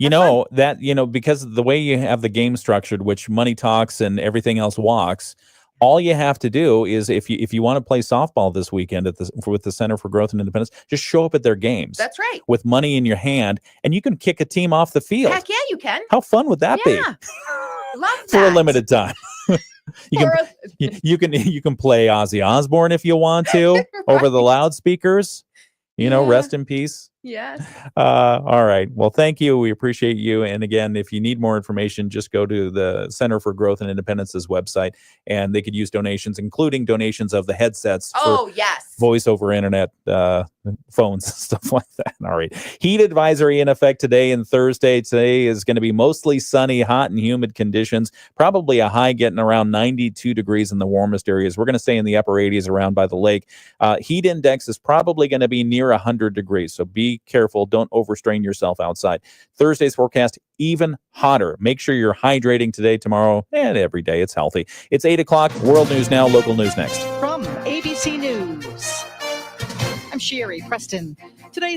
Because of the way you have the game structured, which money talks and everything else walks, all you have to do is if you want to play softball this weekend with the Center for Growth and Independence, just show up at their games. That's right. With money in your hand, and you can kick a team off the field. Heck yeah, you can. How fun would that be? Yeah. Love that. For a limited time. You can play Ozzy Osbourne if you want to over the loudspeakers. Rest in peace. Yes. All right. Well, thank you. We appreciate you. And again, if you need more information, just go to the Center for Growth and Independence's website, and they could use donations, including donations of the headsets Oh, for yes. voice over internet phones and stuff like that. All right. Heat advisory in effect today and Thursday. Today is going to be mostly sunny, hot and humid conditions, probably a high getting around 92 degrees in the warmest areas. We're going to stay in the upper 80s around by the lake. Heat index is probably going to be near 100 degrees. So be careful. Don't overstrain yourself outside. Thursday's forecast, even hotter. Make sure you're hydrating today, tomorrow, and every day. It's healthy. It's 8 o'clock. World News Now, local news next. From ABC News, I'm Sherry Preston. Today's